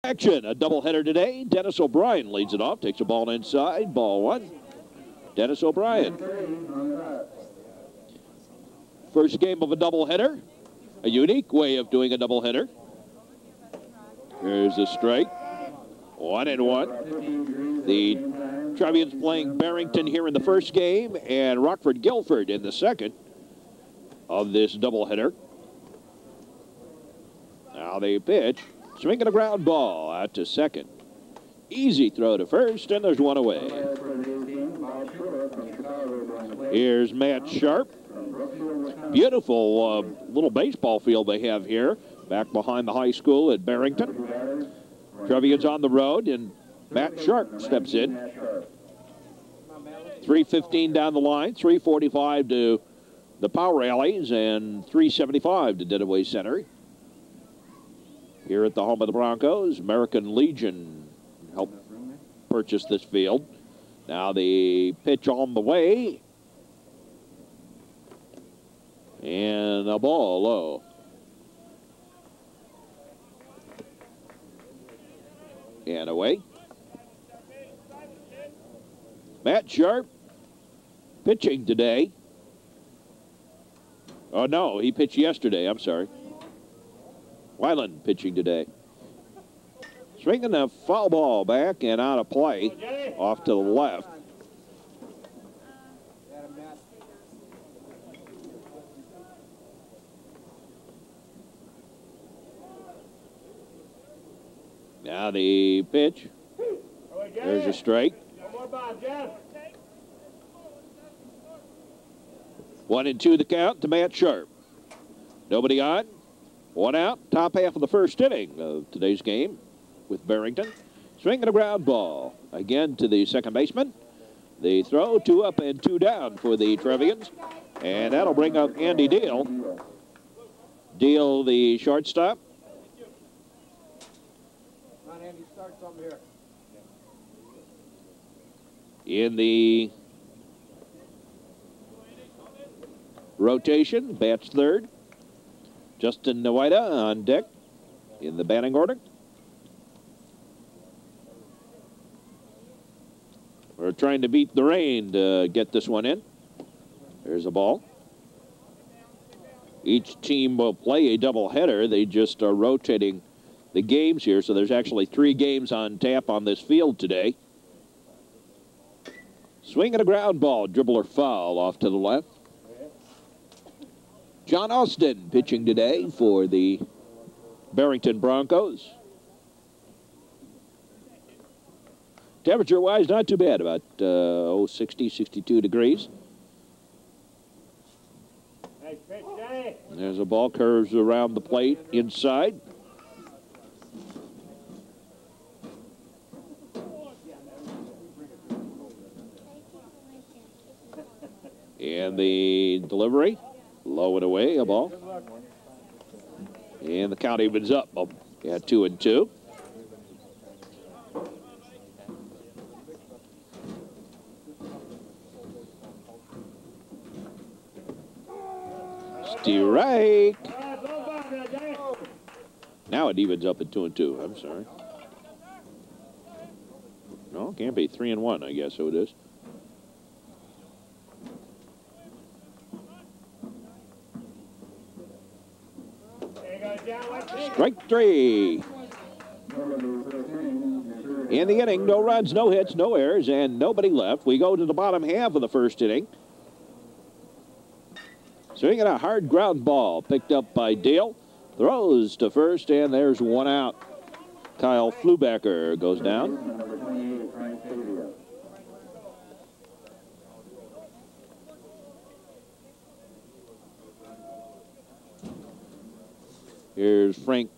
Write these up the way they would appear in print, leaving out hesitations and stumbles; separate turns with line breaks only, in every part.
Action, a doubleheader today. Dennis O'Brien leads it off, takes a ball inside, ball one. Dennis O'Brien. First game of a doubleheader. A unique way of doing a doubleheader. Here's a strike. 1-1. The Trevians playing Barrington here in the first game and Rockford Guilford in the second of this doubleheader. Now they pitch. Swinging a ground ball out to second. Easy throw to first, and there's one away. Here's Matt Sharp. Beautiful little baseball field they have here, back behind the high school at Barrington. Trevians on the road, and Matt Sharp steps in. 3:15 down the line, 3:45 to the power alleys, and 3:75 to Deadaway Center. Here at the home of the Broncos, American Legion helped purchase this field. Now the pitch on the way. And a ball low. And away. Matt Sharp pitching today. Oh, no, he pitched yesterday. I'm sorry. Weiland pitching today. Swinging a foul ball back and out of play off to the left. Now the pitch. There's a strike. 1-2 the count to Matt Sharp. Nobody on. One out. Top half of the first inning of today's game with Barrington. Swinging a ground ball. Again to the second baseman. The throw, 2 up and 2 down for the Trevians. And that'll bring up Andy Deal. Deal, the shortstop. In the rotation, bats third. Justin Noida on deck in the batting order. We're trying to beat the rain to get this one in. There's a ball. Each team will play a doubleheader. They just are rotating the games here, so there's actually 3 games on tap on this field today. Swinging a ground ball, dribbler foul off to the left. John Austin pitching today for the Barrington Broncos. Temperature-wise, not too bad, about 60, 62 degrees. There's a ball, curves around the plate inside. And the delivery, low and away, a ball. And the count evens up at 2-2. Strike. Now it evens up at 2-2. I'm sorry. No, it can't be 3-1, I guess so it is. Strike 3. In the inning, no runs, no hits, no errors, and nobody left. We go to the bottom half of the first inning. Swinging a hard ground ball picked up by Dale. Throws to first, and there's one out. Kyle Flubacker goes down. Here's Frank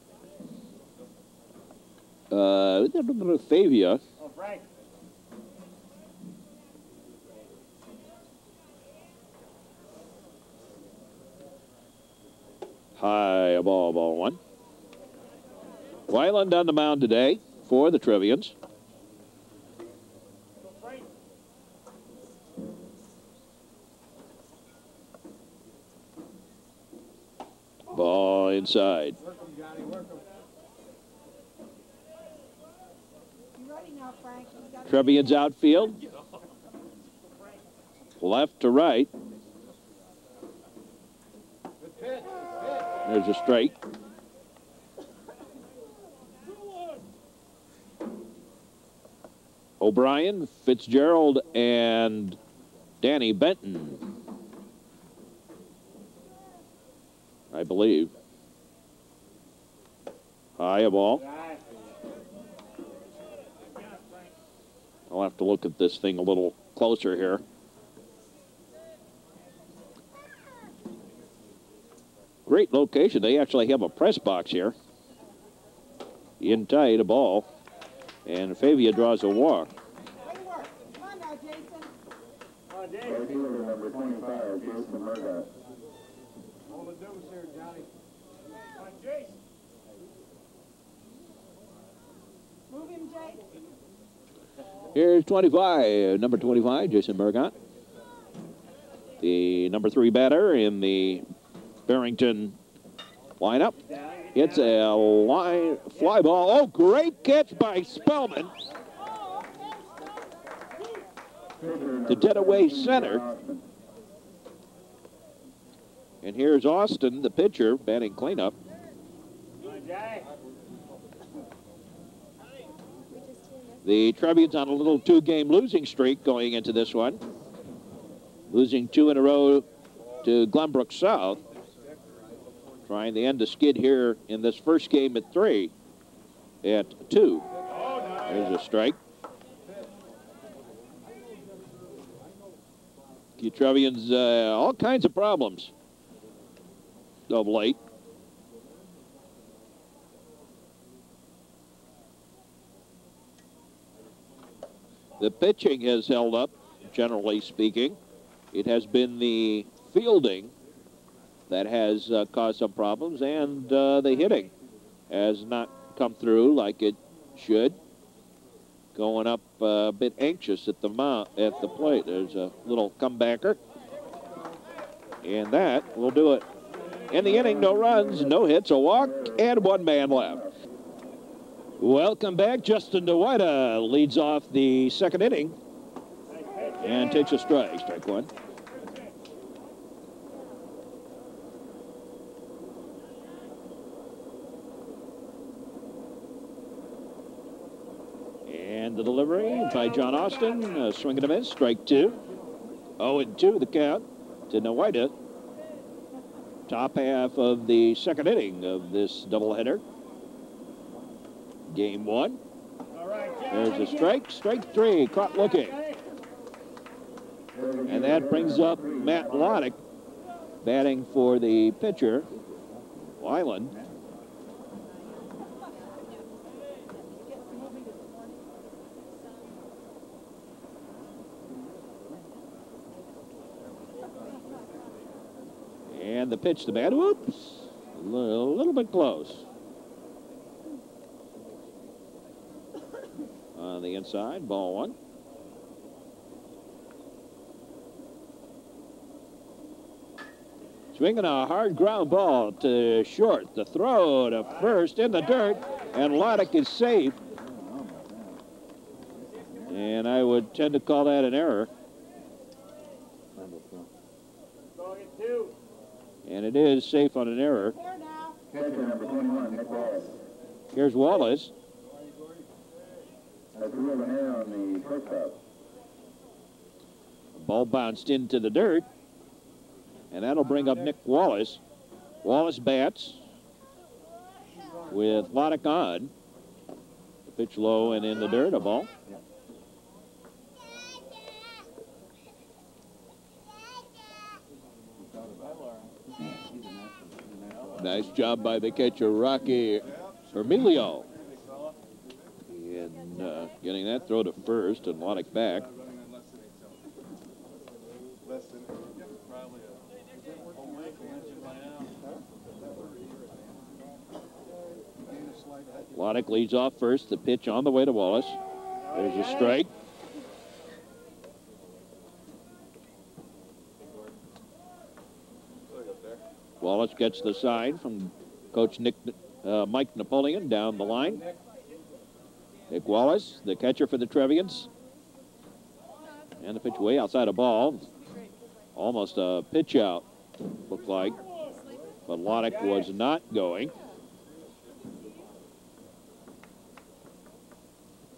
Favia.
Oh, Frank.
High, a ball, ball one. Weiland on the mound today for the Trevians. Ball inside. Trevians outfield. Left to right. There's a strike. O'Brien, Fitzgerald, and Danny Benton, I believe. High a ball. I'll have to look at this thing a little closer here. Great location. They actually have a press box here. In tight, a ball. And Favia draws a walk.
Come on now, Jason.
Come on, Jason. Number 25, Jason Murdoch.
Hold the deuce here, Johnny. Come on, Jason.
Move him, Jason.
Here's 25, number 25, Jason Murdoch. The number 3 batter in the Barrington lineup. It's a line fly ball. Oh, great catch by Spellman. To dead away center. And here's Austin, the pitcher, batting cleanup. The Trevians on a little 2-game losing streak going into this one. Losing 2 in a row to Glenbrook South. Trying to end the skid here in this first game at 3 at 2. There's a strike. The Trevians, all kinds of problems of late. The pitching has held up, generally speaking. It has been the fielding that has caused some problems, and the hitting has not come through like it should. Going up a bit anxious at the plate. There's a little comebacker, and that will do it. In the inning, no runs, no hits, a walk, and 1 man left. Welcome back. Justin DeWida leads off the second inning and takes a strike. Strike 1. And the delivery by John Austin. Swing and a miss. Strike 2. 0-2 the count to DeWida. Top half of the second inning of this doubleheader. Game 1. There's a strike. Strike 3. Caught looking. And that brings up Matt Loddick batting for the pitcher, Wyland. And the pitch to bat. Whoops. A little bit close. On the inside, ball 1. Swinging a hard ground ball to short. The throw to first in the dirt, and Loddick is safe. And I would tend to call that an error. And it is safe on an error.
Catcher number 21, Nick Wallace.
Here's Wallace.
That's a little hair on the shortstop.
Ball bounced into the dirt, and that'll bring up Nick Wallace. Wallace bats with Loddick on. The pitch low and in the dirt, a ball. Nice job by the catcher, Rocky Emilio. And getting that throw to first, and Loddick back. Loddick leads off first. The pitch on the way to Wallace. There's a strike. Wallace gets the sign from Coach Mike Napoleon down the line. Nick Wallace, the catcher for the Trevians. And the pitch way outside a ball. Almost a pitch out, looked like. But Loddick was not going.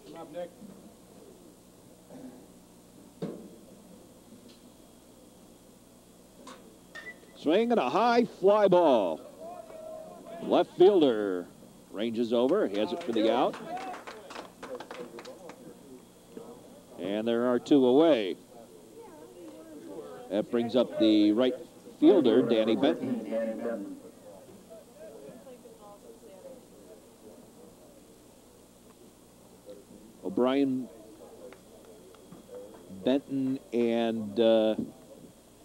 Come up, Nick.
Swinging a high fly ball. Left fielder ranges over, has it for the out. And there are two away. That brings up the right fielder, Danny Benton. O'Brien, Benton, and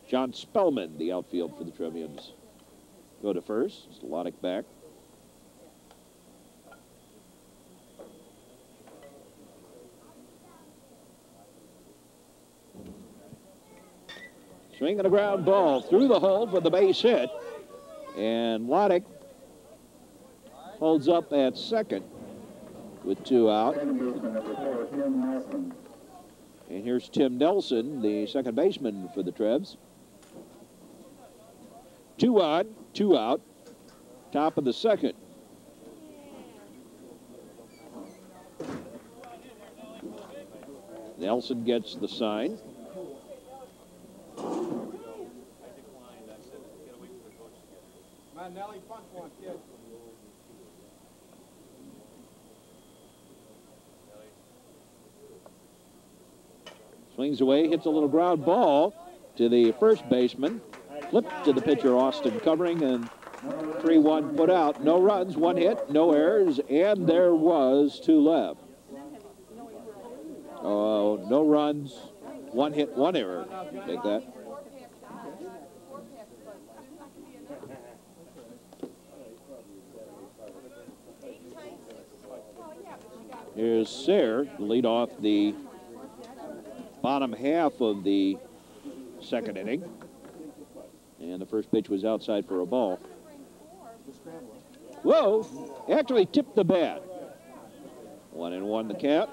John Spellman, the outfield for the Trevians. Go to first. Loddick back. Swinging a ground ball through the hole for the base hit. And Loddick holds up at second with two out. And here's Tim Nelson, the second baseman for the Trebs. 2 on, 2 out. Top of the second. Nelson gets the sign.
Come on, Nelly, punch one, kid.
Swings away, hits a little ground ball to the first baseman. Flip to the pitcher, Austin, covering, and 3-1 put out. No runs, 1 hit, no errors, and there was 2 left. Oh, no runs, 1 hit, 1 error. Take that. Here's Sayre to lead off the bottom half of the second inning. And the first pitch was outside for a ball. Whoa, actually tipped the bat. 1-1 the count.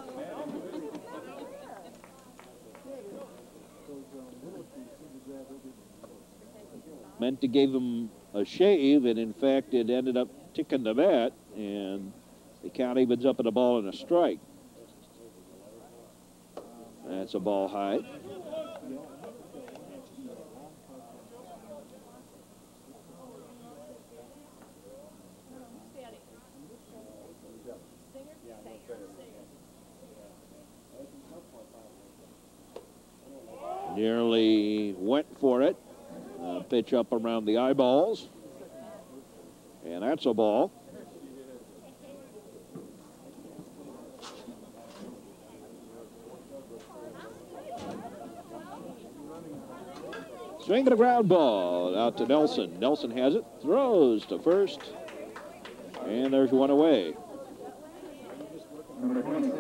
Meant to give him a shave, and in fact it ended up ticking the bat, and the count evens up at a ball and a strike. That's a ball high. Nearly went for it. Pitch up around the eyeballs. And that's a ball. Swinging a ground ball out to Nelson. Nelson has it, throws to first, and there's one away.
Number 26,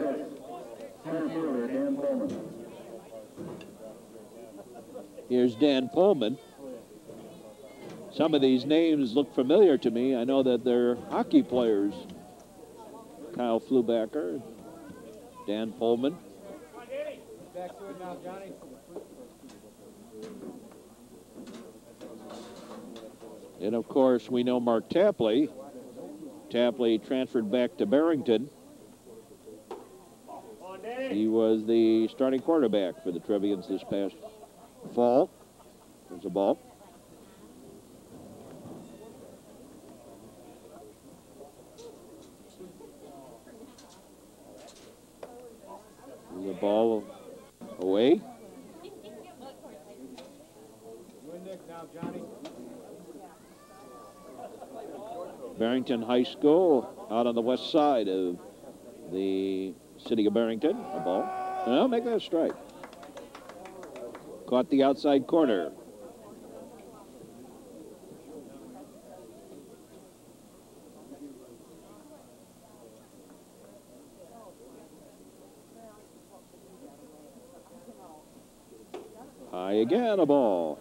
center fielder Dan Pullman.
Here's Dan Pullman. Some of these names look familiar to me. I know that they're hockey players. Kyle Flubacker, Dan Pullman.
Back to it now, Johnny.
And of course, we know Mark Tapley. Tapley transferred back to Barrington. He was the starting quarterback for the Trevians this past fall. There's a ball. There's a ball away.
Good Nick now, Johnny.
Barrington High School out on the west side of the city of Barrington. A ball. Well, make that a strike. Caught the outside corner. High again, a ball.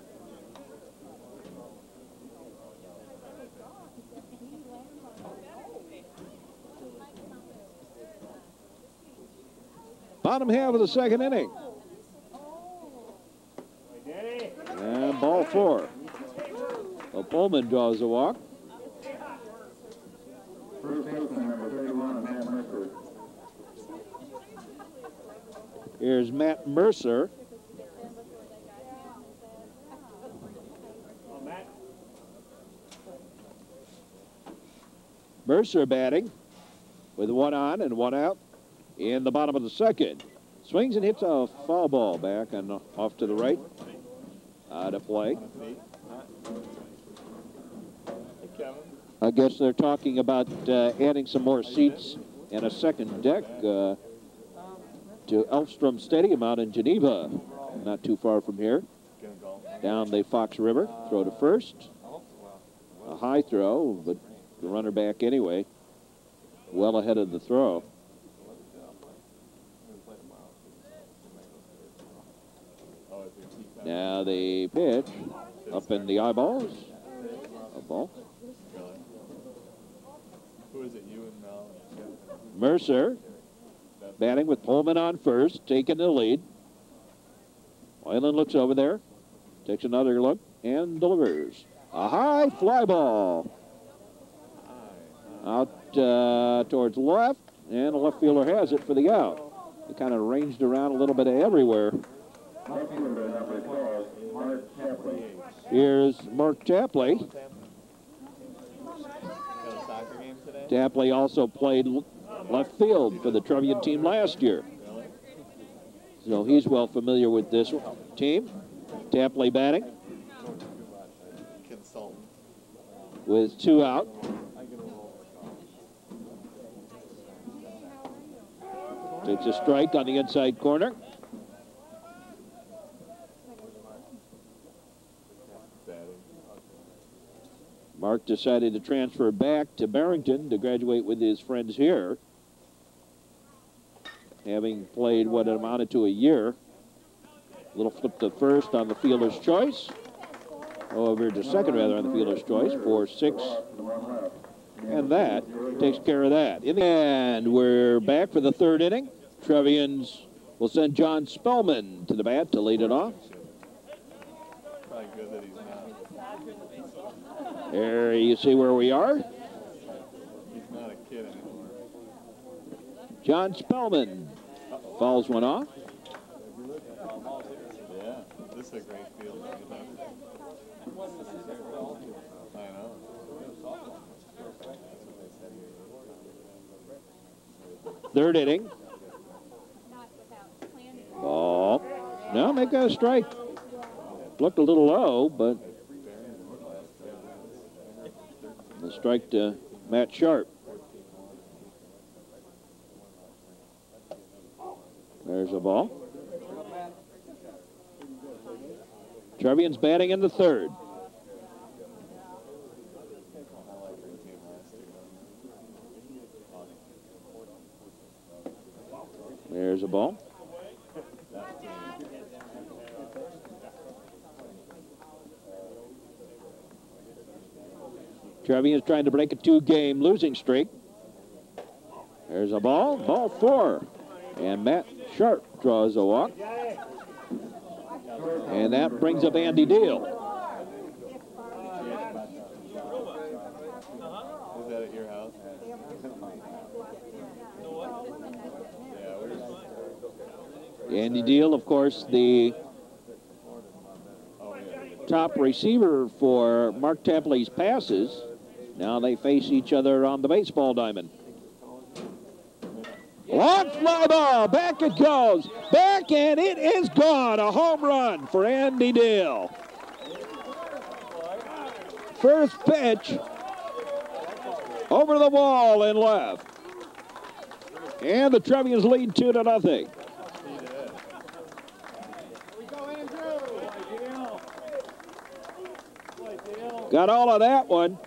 Bottom half of the second inning. And ball 4. So Pullman draws the walk.
First baseman, number 31, Matt Mercer.
Here's Matt Mercer. Mercer batting with 1 on and 1 out in the bottom of the second. Swings and hits a foul ball back and off to the right. Out of play. I guess they're talking about adding some more seats and a second deck to Elfstrom Stadium out in Geneva, not too far from here. Down the Fox River, throw to first. A high throw, but the runner back anyway, well ahead of the throw. Now the pitch up in the eyeballs. A ball.
Who is it, you and Mel?
Mercer batting with Pullman on first, taking the lead. Wyland looks over there, takes another look, and delivers. A high fly ball. Out towards left, and the left fielder has it for the out. It kind of ranged around a little bit everywhere. Here's Mark Tapley. Tapley also played left field for the Trevian team last year. So he's well familiar with this team. Tapley batting with 2 out. Takes a strike on the inside corner. Mark decided to transfer back to Barrington to graduate with his friends here, having played what amounted to a year. A little flip to first on the fielder's choice. Over to second, rather, on the fielder's choice for 6. And that takes care of that. And we're back for the third inning. Trevians will send John Spellman to the bat to lead it off.
Probably good that he's not.
There you see where we are.
He's not a kid anymore.
John Spellman fouls one off.
Yeah, this is a great field. I know.
Third inning. Ball. No, make that a strike. Looked a little low, but the strike to Matt Sharp. There's a ball. Trevian's batting in the third. There's a ball. Trevian's trying to break a 2-game losing streak. There's a ball. Ball 4. And Matt Sharp draws a walk. And that brings up Andy Deal.
Is that at your house?
Andy Deal, of course, the top receiver for Mark Tapley's passes. Now they face each other on the baseball diamond. Long fly ball, back it goes. Back, and it is gone. A home run for Andy Deal. First pitch over the wall and left. And the Trevians lead 2-0. Got all of that one.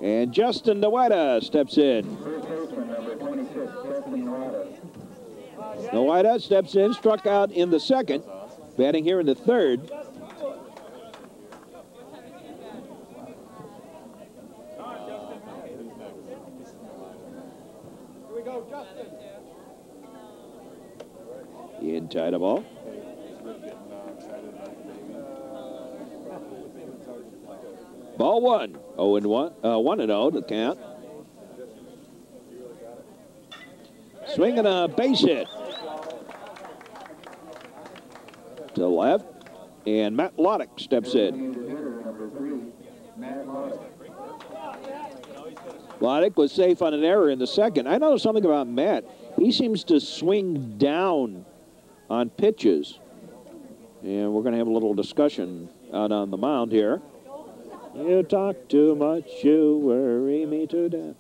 And Justin Noida steps in. Noida steps in, struck out in the second, batting here in the third. and tie the ball. Ball one. 0-1. 1-0 to count. Swinging a base hit to the left, and Matt Loddick steps in. Loddick was safe on an error in the second. I noticed something about Matt. He seems to swing down on pitches. And we're going to have a little discussion out on the mound here. You talk too much, you worry me to death.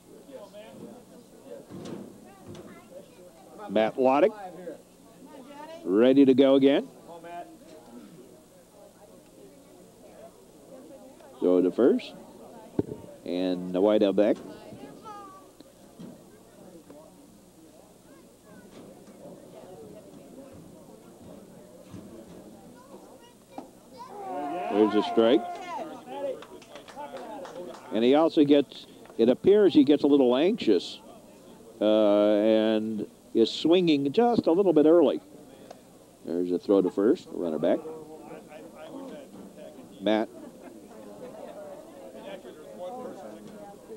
Matt Loddick, ready to go again. Go to first. And the wide out back. There's a strike. And he also gets, it appears he gets a little anxious and is swinging just a little bit early. There's a throw to first, runner back. Matt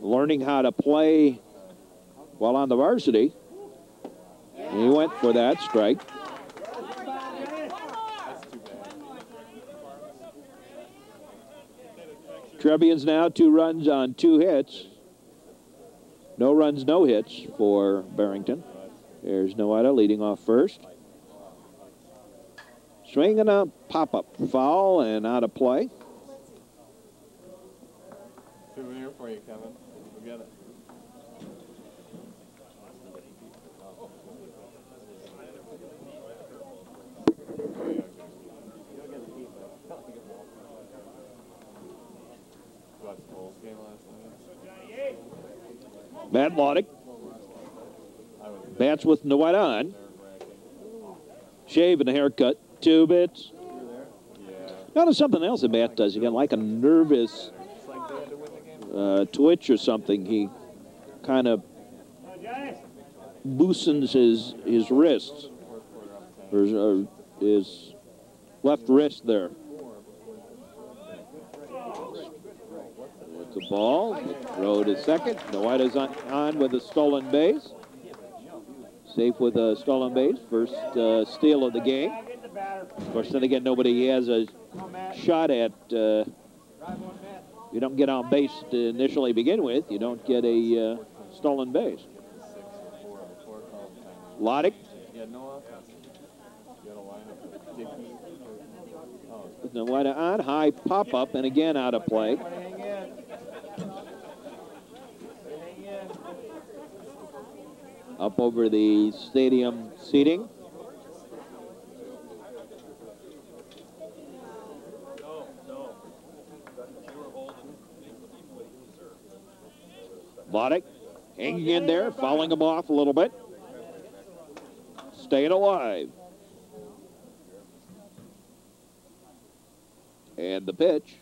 learning how to play while on the varsity. And he went for that strike. Trevians now 2 runs on 2 hits. No runs, no hits for Barrington. There's Noida leading off first. Swinging a pop-up foul and out of play.
Souvenir for you, Kevin. We'll get it.
Matt Loddick bats with Noida on. Shave and a haircut, 2 bits. Notice something else that Matt does. He got like a nervous twitch or something. He kind of loosens his wrists, or his left wrist there. With the ball, throw to second. Noida's on with a stolen base. Safe with a stolen base. First steal of the game. Of course, then again, nobody has a shot at. You don't get on base to initially begin with. You don't get a stolen base. Loddick. Noida on, high pop-up, and again out of play. Up over the stadium seating. Loddick hanging in there, fouling him off a little bit. Staying alive. And the pitch.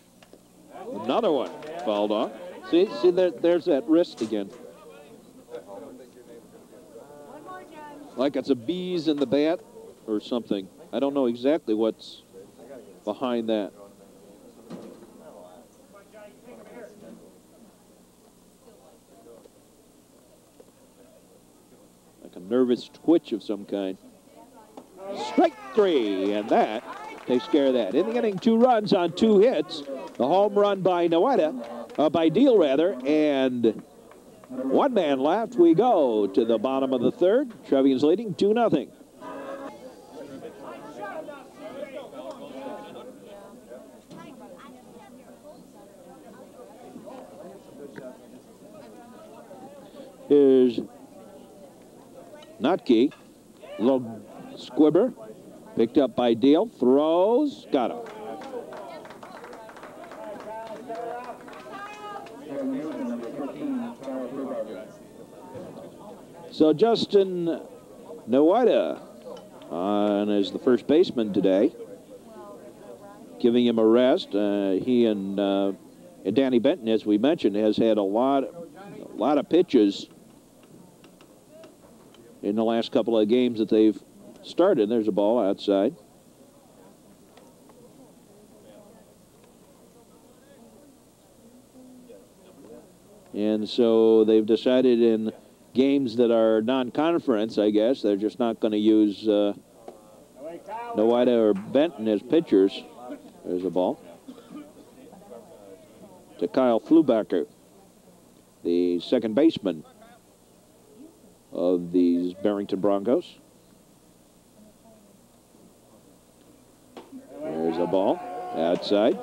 Another one fouled off. See there's that wrist again. Like it's a bees in the bat or something. I don't know exactly what's behind that. Like a nervous twitch of some kind. Strike 3, and that takes care of that. In the inning, 2 runs on 2 hits. The home run by by Deal rather, and 1 man left. We go to the bottom of the 3rd. Trevians leading 2-0. Here's Notke, little squibber, picked up by Deal, throws, got him. So Justin Noida on as the first baseman today, giving him a rest. He and Danny Benton, as we mentioned, has had a lot of pitches in the last couple of games that they've started. There's a ball outside. And so they've decided in games that are non-conference, I guess, they're just not going to use Nowida or Benton as pitchers. There's a ball to Kyle Flubacher, the second baseman of these Barrington Broncos. There's a ball outside.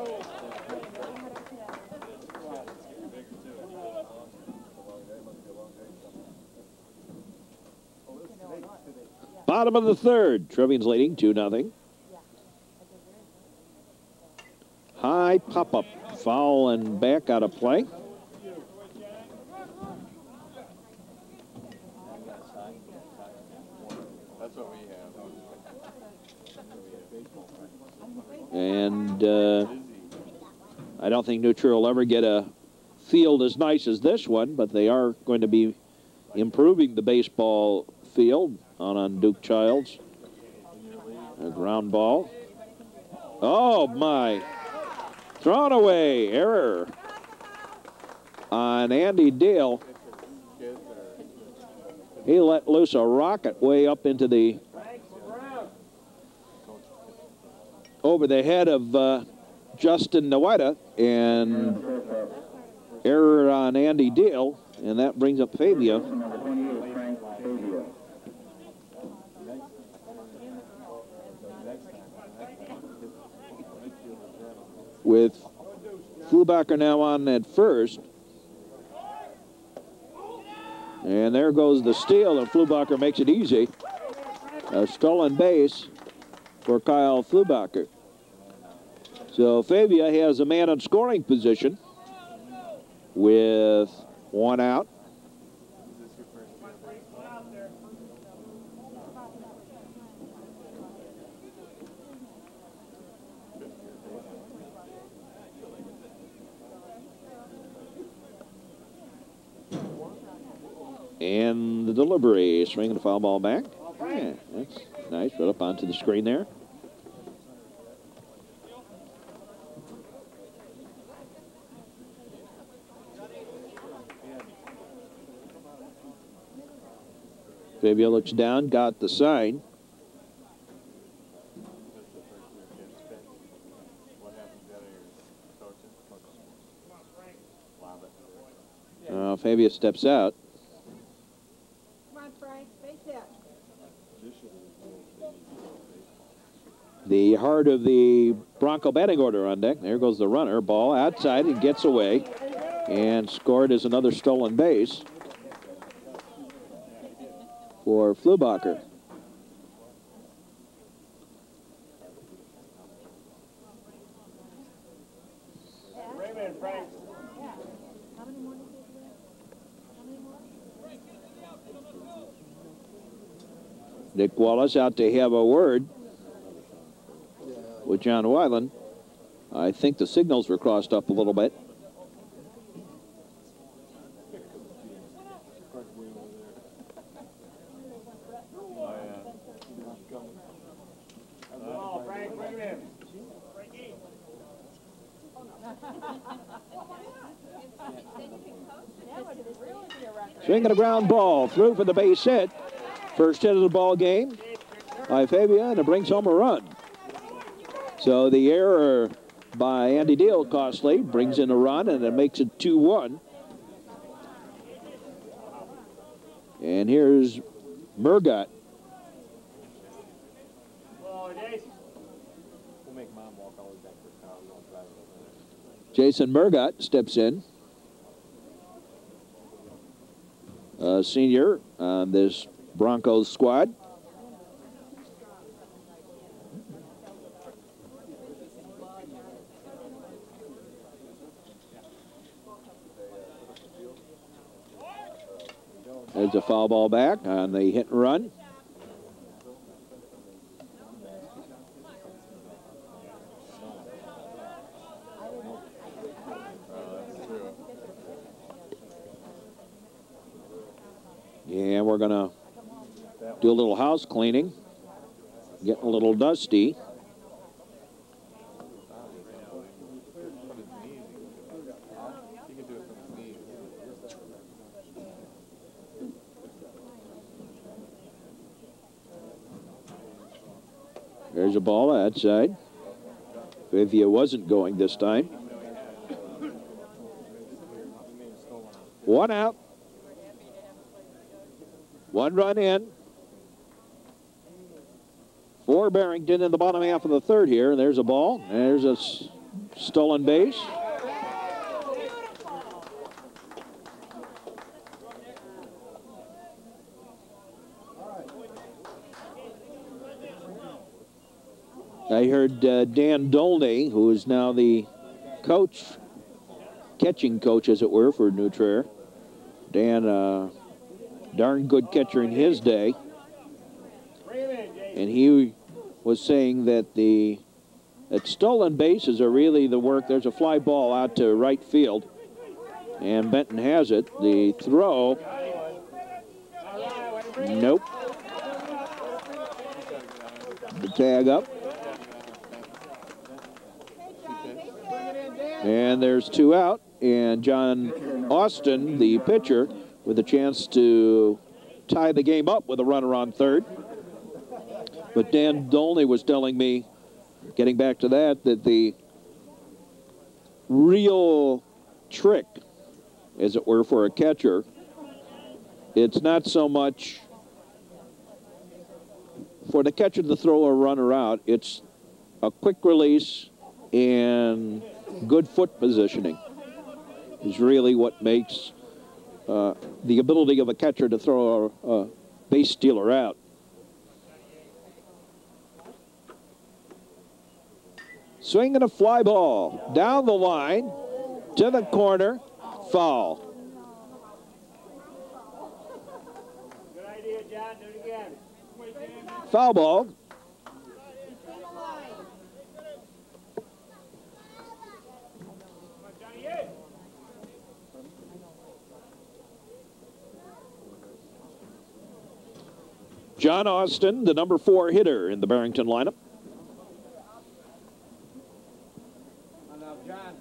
Bottom of the third. Trevians leading 2-0. High pop-up. Foul and back out of play.
That's what we have.
And I don't think New Trier will ever get a field as nice as this one, but they are going to be improving the baseball field on Duke Childs. A ground ball. Oh, my. Thrown away. Error on Andy Dale. He let loose a rocket way up into the over the head of Justin Nowida, and error on Andy Dale, and that brings up Fabia. With Flubacher now on at first. And there goes the steal, and Flubacher makes it easy. A stolen base for Kyle Flubacher. So Fabia has a man in scoring position with one out. And the delivery, swinging the foul ball back. Yeah, that's nice, right up onto the screen there. Fabia looks down, got the sign. Fabia steps out.
Come on, Frank. Face it.
The heart of the Bronco batting order on deck. There goes the runner. Ball outside and gets away. And scored as another stolen base for Flubacher. Nick Wallace out to have a word with John Weiland. I think the signals were crossed up a little bit. Swinging a ground ball through for the base hit. First hit of the ball game by Fabia, and it brings home a run. So the error by Andy Deal costly, brings in a run, and it makes it 2-1. And here's Murgott. Jason Murgott steps in. Senior on this Broncos squad. There's a foul ball back on the hit and run. And we're going to do a little house cleaning. getting a little dusty. There's a ball outside. Vivia wasn't going this time. 1 out. 1 run in. For Barrington in the bottom half of the third here. There's a ball. There's a stolen base. I heard Dan Dolney, who is now the coach, catching coach, as it were, for New Trier. Dan, darn good catcher in his day. And he was saying that that stolen bases are really the work. There's a fly ball out to right field, and Benton has it. The throw, nope. The tag up. And there's 2 out, and John Austin, the pitcher, with a chance to tie the game up with a runner on third. But Dan Dolney was telling me, getting back to that the real trick, as it were, for a catcher, it's not so much for the catcher to throw a runner out, it's a quick release and good foot positioning is really what makes the ability of a catcher to throw a base stealer out. Swinging a fly ball down the line to the corner, foul.
Good idea, John. Do it again.
Foul ball. John Austin, the number 4 hitter in the Barrington lineup.
Now, John.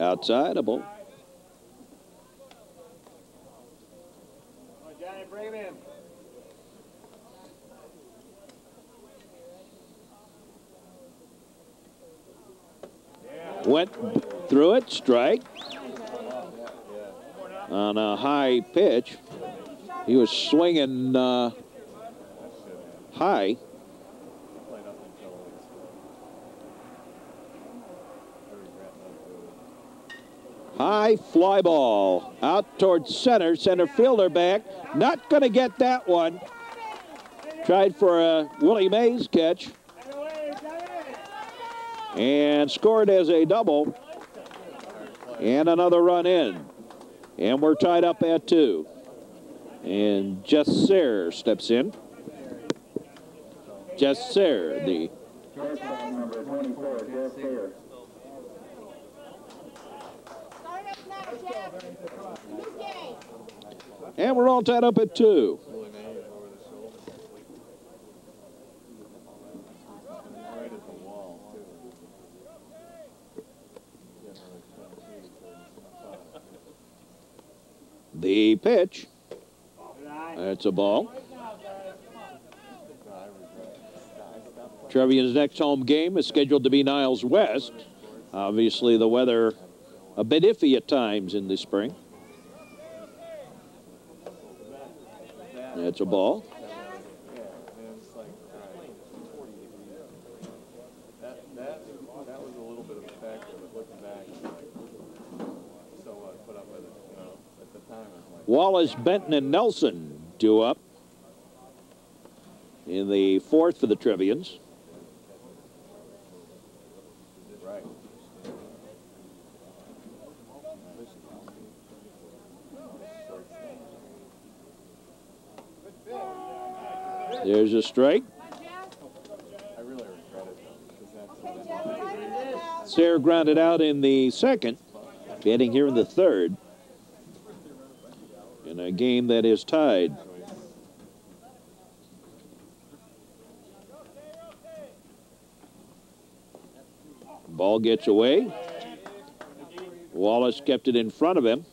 Outside, a ball.
Oh, Johnny, bring him in.
Went through it, strike. On a high pitch. He was swinging high. High fly ball out towards center. Center fielder back. Not going to get that one. Tried for a Willie Mays catch. And scored as a double. And another run in. And we're tied up at 2. And Jess Sayre steps in. Jess Sayre, the
number 24, Jeff Sayre.
and we're all tied up at 2. The pitch. That's a ball. Trevian's next home game is scheduled to be Niles West. Obviously, the weather a bit iffy at times in the spring. That's a ball.
That was a little bit of a factor, but looking back, so put up with it, at the time.
Wallace, Benton, and Nelson due up in the 4th for the Trevians.
Right.
There's a strike.
I really regret it, though.
Sayre grounded out in the 2nd, batting here in the 3rd. And in a game that is tied. Ball gets away. Wallace kept it in front of him.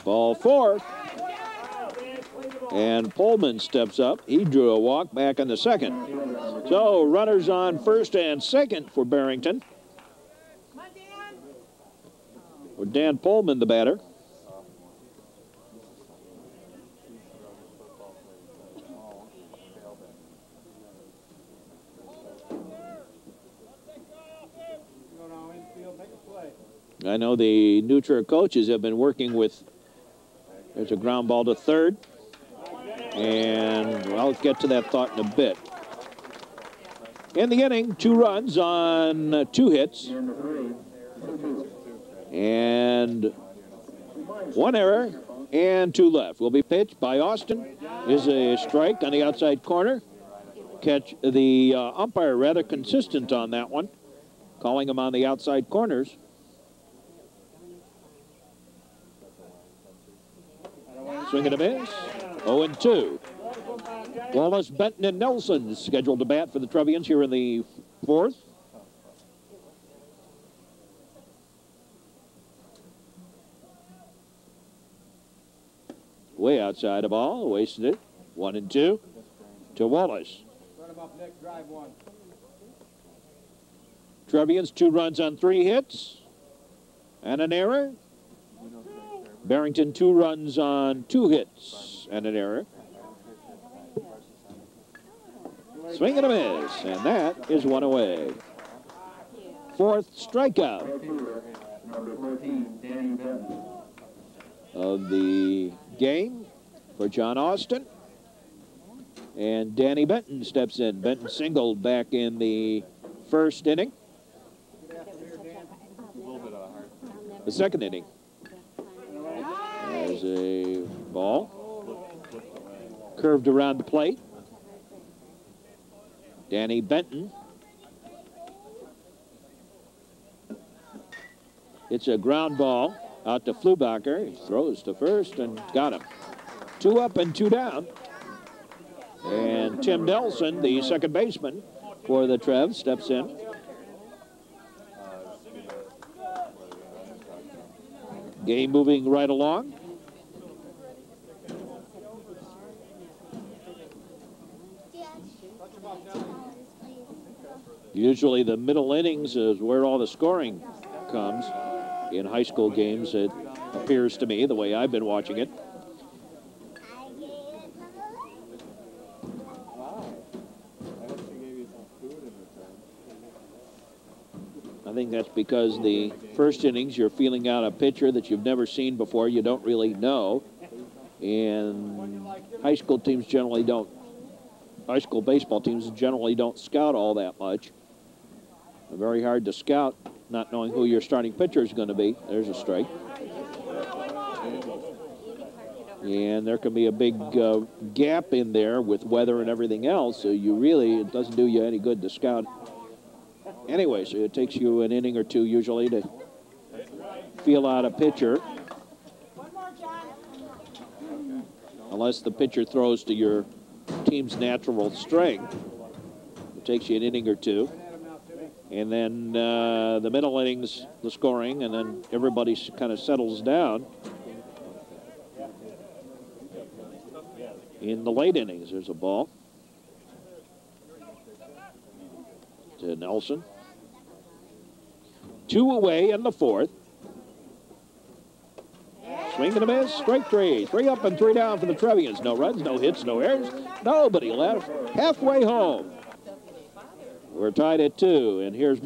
Ball fourth. And Pullman steps up. He drew a walk back in the second. So runners on first and second for Barrington. With Dan Pullman, the batter. I know the Nutra coaches have been working with, there's a ground ball to third. And I'll get to that thought in a bit. In the inning, 2 runs on 2 hits. And 1 error and 2 left. Will be pitched by Austin. Is a strike on the outside corner. Catch the umpire rather consistent on that one, calling him on the outside corners. Swing and a miss. 0-2. Wallace, Benton, and Nelson scheduled to bat for the Trevians here in the 4th. Way outside the ball, wasted it. 1-2 to Wallace.
Run him up, Nick, drive 1.
Trevians 2 runs on 3 hits and an error. Barrington 2 runs on 2 hits and an error. Swing and a miss, and that is 1 away. 4th strikeout of the game for John Austin. And Danny Benton steps in. Benton singled back in the 1st inning. The 2nd inning. There's a ball. Curved around the plate. Danny Benton. It's a ground ball out to Flubacher. He throws to first and got him. 2 up and 2 down. And Tim Nelson, the second baseman for the Trev, steps in. Game moving right along. Usually the middle innings is where all the scoring comes in high school games, it appears to me, the way I've been watching it. I think that's because the first innings, you're feeling out a pitcher that you've never seen before, you don't really know. And high school teams generally don't, high school baseball teams generally don't scout all that much. Very hard to scout, not knowing who your starting pitcher is going to be. There's a strike. And there can be a big gap in there with weather and everything else, so you really, it doesn't do you any good to scout. Anyway, so it takes you an inning or 2 usually to feel out a pitcher. Unless the pitcher throws to your team's natural strength. It takes you an inning or 2. And then the middle innings, the scoring, and then everybody kind of settles down. In the late innings, there's a ball to Nelson. 2 away in the 4th. Swing and a miss, strike 3. 3 up and 3 down for the Trevians. No runs, no hits, no errors. Nobody left. Halfway home. We're tied at 2, and here's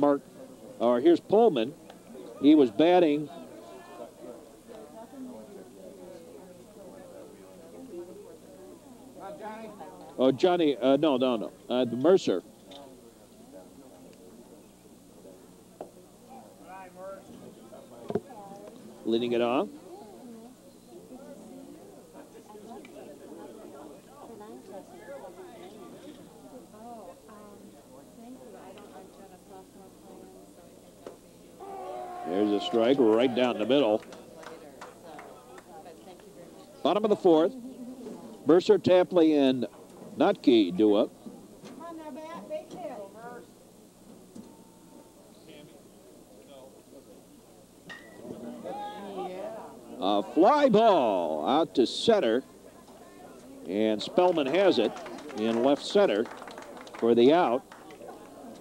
here's Pullman. He was batting. Oh, Johnny, no. Mercer. leading it off. There's a strike right down the middle. Bottom of the fourth. Mercer, Tapley, and Notke do up.
Come on now, Matt. Base hit.
A fly ball out to center. And Spellman has it in left center for the out.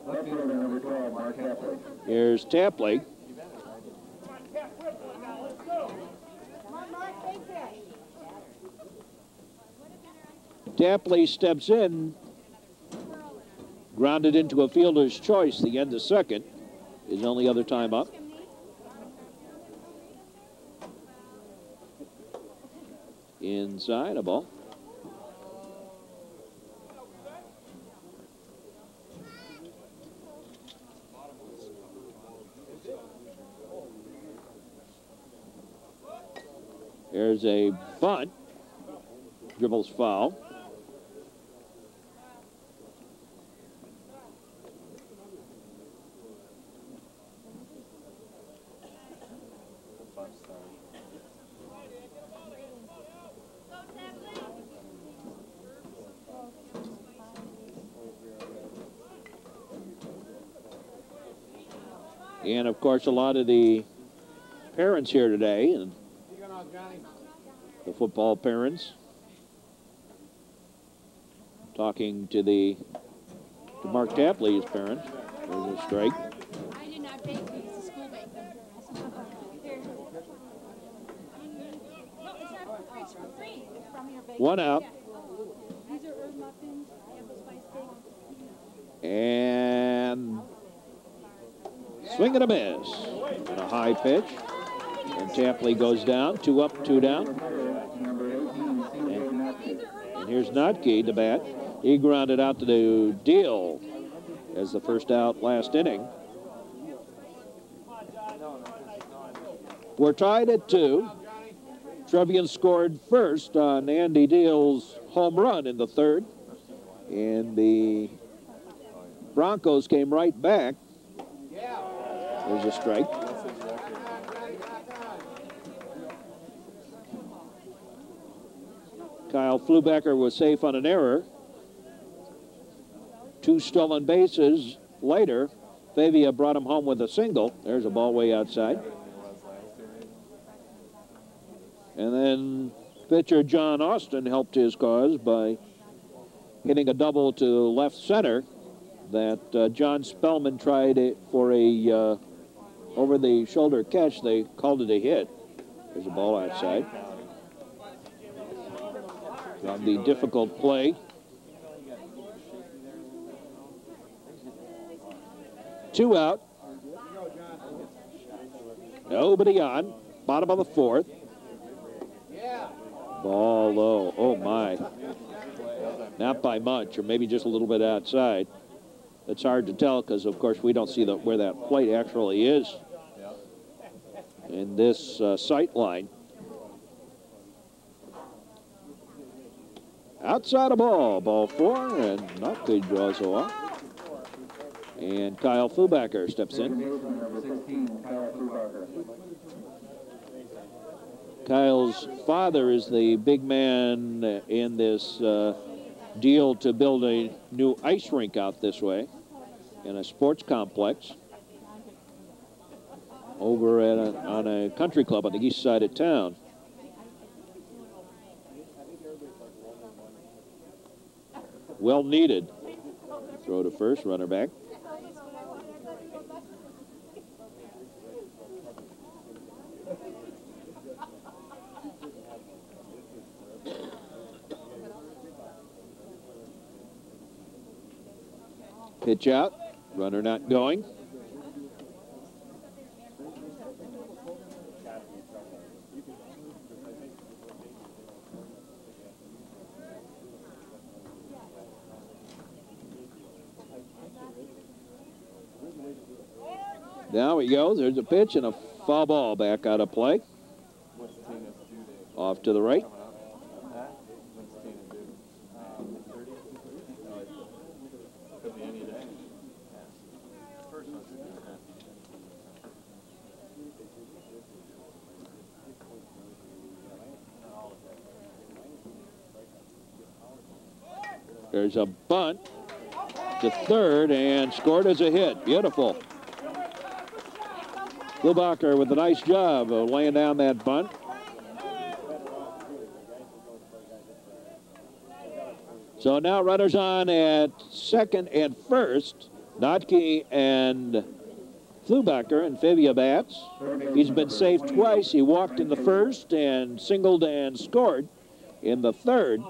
Left fielder number 12, Mark Tapley.
Here's Tapley.
Come on, Mark. Base hit.
Tapley steps in, grounded into a fielder's choice. The end of second. His only other time up. Inside a ball. There's a bunt. Dribbles foul. And of course, a lot of the parents here today, and the football parents, talking to Mark Tapley's parents. There's a strike.
I did not bake these. The school baked them. Here. No, it's not it's free. It's from your bakery.
One out.
Yeah. These are herb muffins, apple spice cake.
And swing and a miss. And a high pitch. And Tapley goes down. 2 up, 2 down. And here's Notke to bat. He grounded out to the deal as the first out last inning. We're tied at 2. Trevians scored first on Andy Deal's home run in the third. And the Broncos came right back. There's a strike. Kyle Flubacker was safe on an error. 2 stolen bases later. Favia brought him home with a single. There's a ball way outside. And then pitcher John Austin helped his cause by hitting a double to left center that John Spellman tried it for a over-the-shoulder catch. They called it a hit. There's a ball outside. From the difficult play. 2 out. Nobody on. Bottom of the fourth. Ball low. Oh, my. Not by much, or maybe just a little bit outside. It's hard to tell because, of course, we don't see where that plate actually is in this sight line. Outside a ball. Ball 4, and Notke draws a walk. And Kyle Flubacker steps in. Kyle's father is the big man in this deal to build a new ice rink out this way in a sports complex over at on a country club on the east side of town. Well needed. Throw to first, runner back. Pitch out, runner not going. Now he goes, there's a pitch and a foul ball back out of play. to the right.
Could be any day.
There's a bunt to third and scored as a hit. Beautiful. Flubacher with a nice job of laying down that bunt. So now runners on at second and first. Notke and Flubacher and Fabia bats. He's been safe twice. He walked in the first and singled and scored in the third.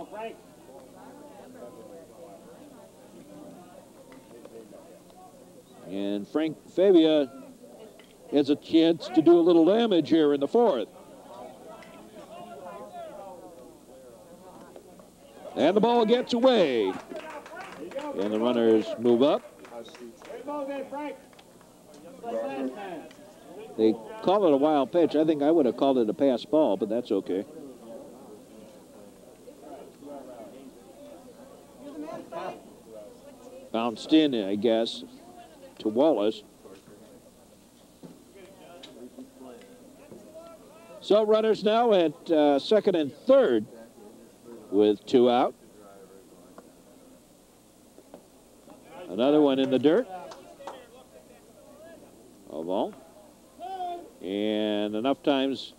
And Frank Fabia has a chance to do a little damage here in the fourth. And the ball gets away. And the runners move up. They call it a wild pitch. I think I would have called it a pass ball, but that's okay. Bounced in, I guess, to Wallace. So runners now at second and third with 2 out. Another one in the dirt. A ball. And enough times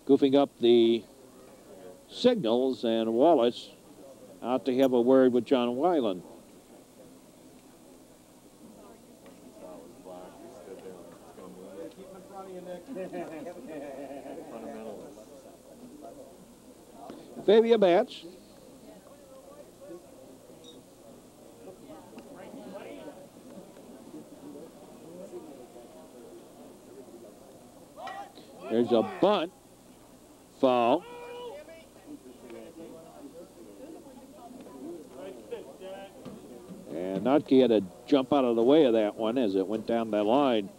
goofing up the signals, and Wallace out to have a word with John Weiland. Fabia bats. There's a bunt. Foul. And Notke had to jump out of the way of that one as it went down that line.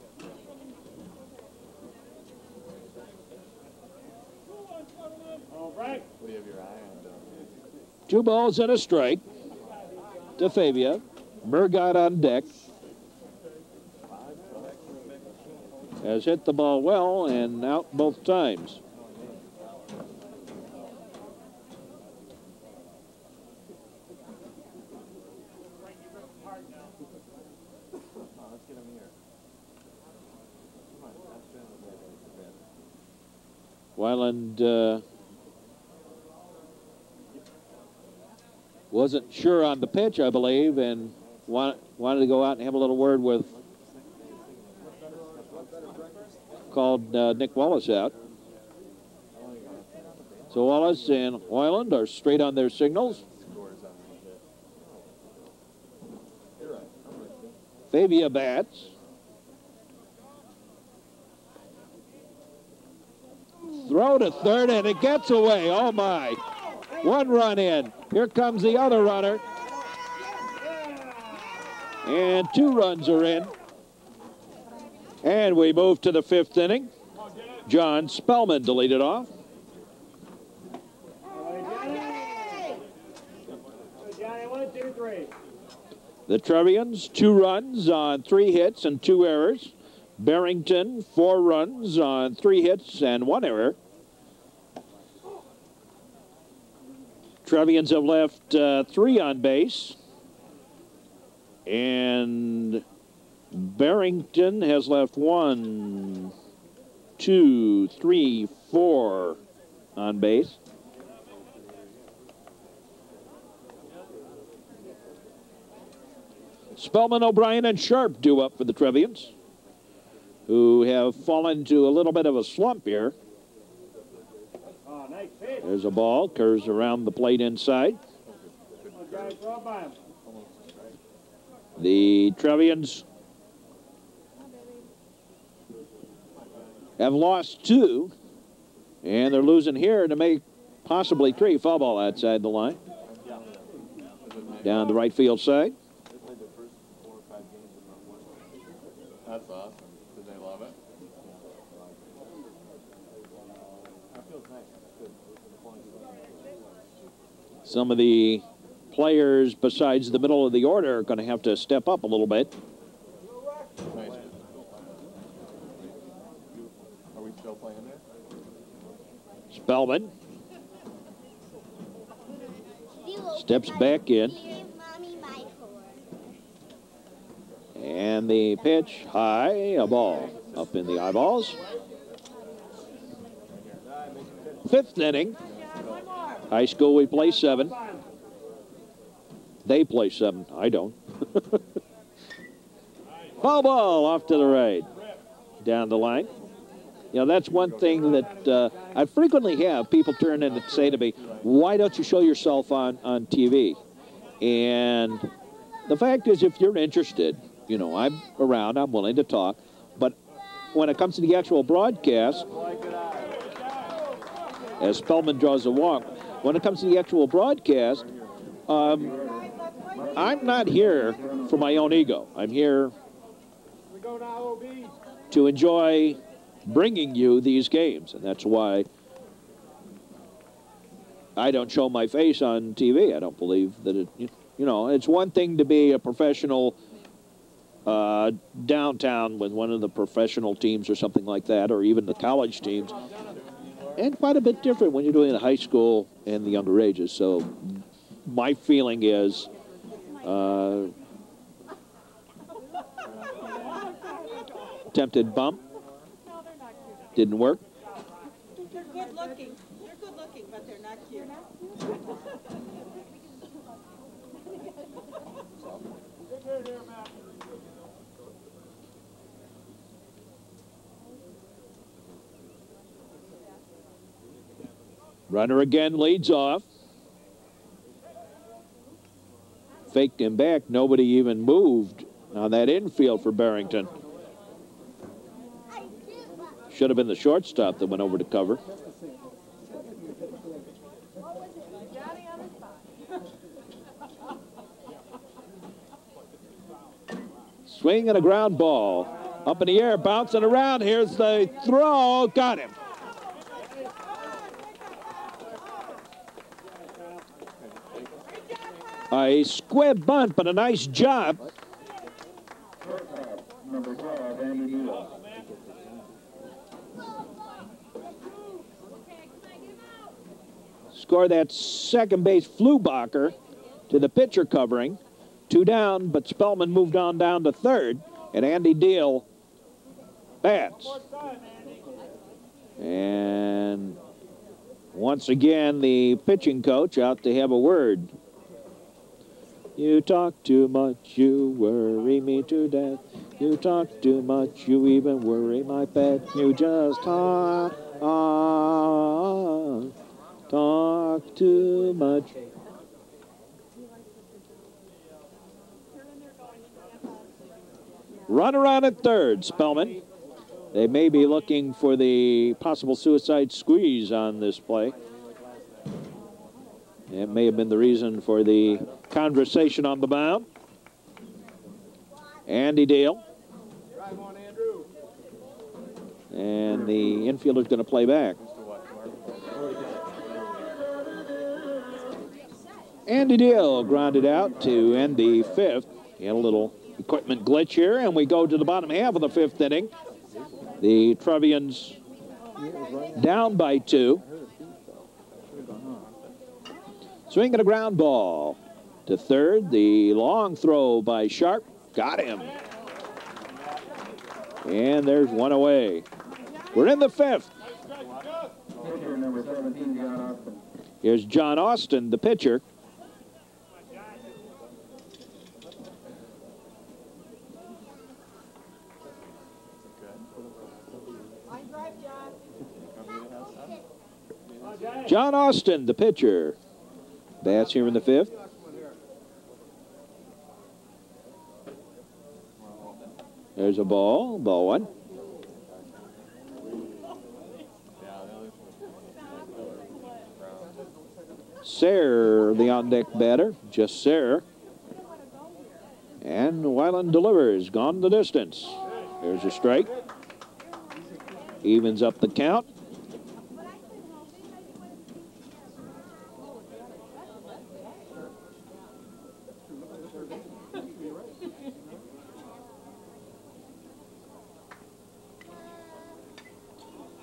Two balls and a strike to Fabia. Murgott on deck. Has hit the ball well and out both times. Weiland wasn't sure on the pitch, I believe, and wanted to go out and have a little word with, called Nick Wallace out. So Wallace and Weiland are straight on their signals. Fabia bats. Throw to third, and it gets away. Oh, my. 1 run in. Here comes the other runner. And 2 runs are in. And we move to the 5th inning. John Spellman to lead it off. The Trevians, 2 runs on 3 hits and 2 errors. Barrington, 4 runs on 3 hits and 1 error. Trevians have left 3 on base. And Barrington has left 1, 2, 3, 4 on base. Spellman, O'Brien, and Sharp due up for the Trevians, who have fallen to a little bit of a slump here. There's a ball, curves around the plate inside. The Trevians have lost 2, and they're losing here to make possibly 3. Foul ball outside the line. Down the right field side.
That's awesome. Did they love it? That feels nice. Good.
Some of the players besides the middle of the order are going to have to step up a little bit.
Nice. Are we still playing there?
Spellman steps back in. And the pitch high, a ball up in the eyeballs. Fifth inning. High school, we play 7. They play 7. I don't. Foul ball off to the right. Down the line. You know, that's one thing that I frequently have people turn in and say to me, why don't you show yourself on TV? And the fact is, if you're interested, you know, I'm around, I'm willing to talk. But when it comes to the actual broadcast, as Spellman draws a walk, when it comes to the actual broadcast, I'm not here for my own ego. I'm here to enjoy bringing you these games, and that's why I don't show my face on TV. I don't believe that it, you know, it's one thing to be a professional downtown with one of the professional teams or something like that, or even the college teams, and quite a bit different when you're doing the high school and the younger ages. So my feeling is attempted bump. Didn't work.
They're good looking. They're good looking, but they're not cute.
Runner again leads off. Faked him back. Nobody even moved on that infield for Barrington. Should have been the shortstop that went over to cover. Swing and a ground ball. Up in the air, bouncing around. Here's the throw. Got him. A squib bunt, but a nice job.
Number 12, Andy Neal.
Score that second base Flubacher to the pitcher covering. 2 down, but Spellman moved on down to third, and Andy Deal bats. And once again, the pitching coach out to have a word. You talk too much, you worry me to death. You talk too much, you even worry my pet. You just talk too much. Runner on at third, Spellman. They may be looking for the possible suicide squeeze on this play. It may have been the reason for the conversation on the mound. Andy Dale. And the infielder's going to play back. Andy Dale grounded out to end the 5th. He had a little equipment glitch here, and we go to the bottom half of the 5th inning. The Trevians down by 2. Swing and a ground ball to third. The long throw by Sharp. Got him. And there's one away. We're in the 5th.
Pitcher number 17, John Austin.
Here's John Austin, the pitcher. John Austin, the pitcher. Bats here in the 5th. There's a ball, ball 1. Sayre, the on-deck batter, just Sayre. And Weiland delivers, gone the distance. There's a strike. Evens up the count.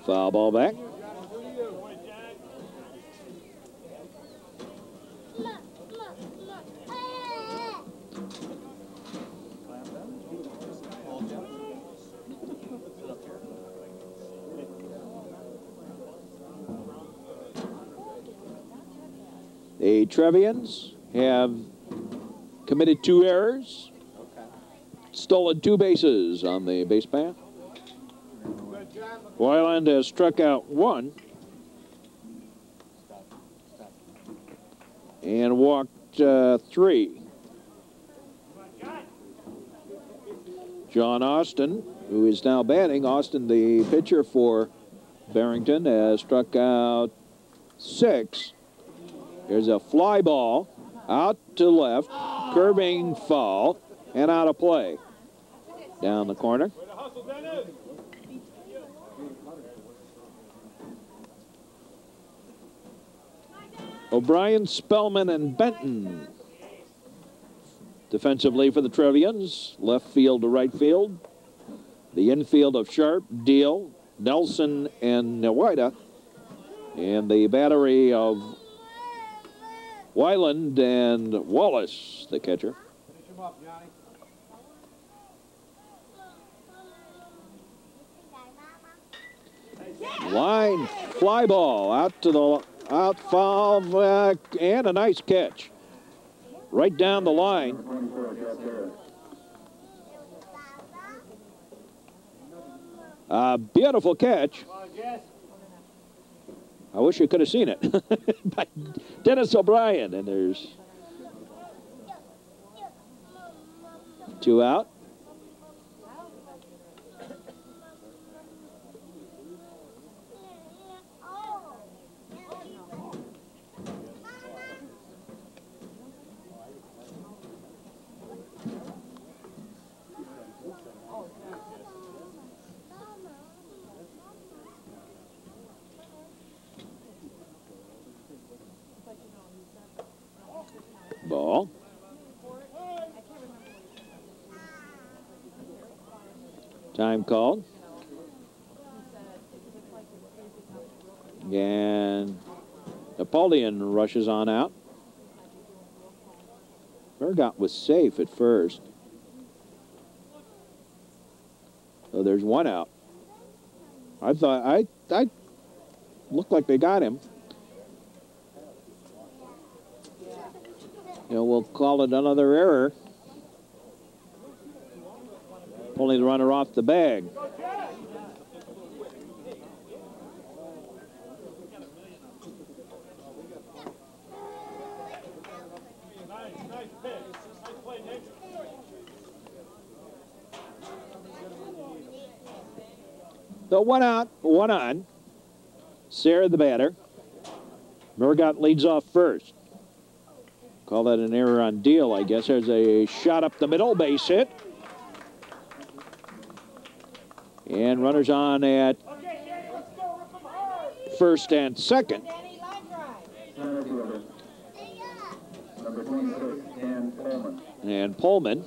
Foul ball back. The Trevians have committed 2 errors, stolen 2 bases on the base path. Wyland has struck out 1 and walked 3. John Austin, who is now batting, Austin, the pitcher for Barrington, has struck out 6. There's a fly ball out to left, curving foul, and out of play. Down the corner. O'Brien, Spellman, and Benton. Defensively for the Trevians, left field to right field. The infield of Sharp, Deal, Nelson, and Nawida. And the battery of Wyland and Wallace, the catcher.
Finish him up, Johnny.
Line fly ball out to the out foul and a nice catch right down the line. A beautiful catch. I wish you could have seen it. By Dennis O'Brien, and there's 2 out. Ball. Time called. And Napoleon rushes on out. Burgott was safe at first. So there's 1 out. I thought I looked like they got him. You know, we'll call it another error. Pulling the runner off the bag. So 1 out, 1 on. Sarah the batter. Murgott leads off first. Call that an error on Deal, I guess. There's a shot up the middle, base hit. And runners on at first and second.
Number 26, Dan Coleman.
And Pullman.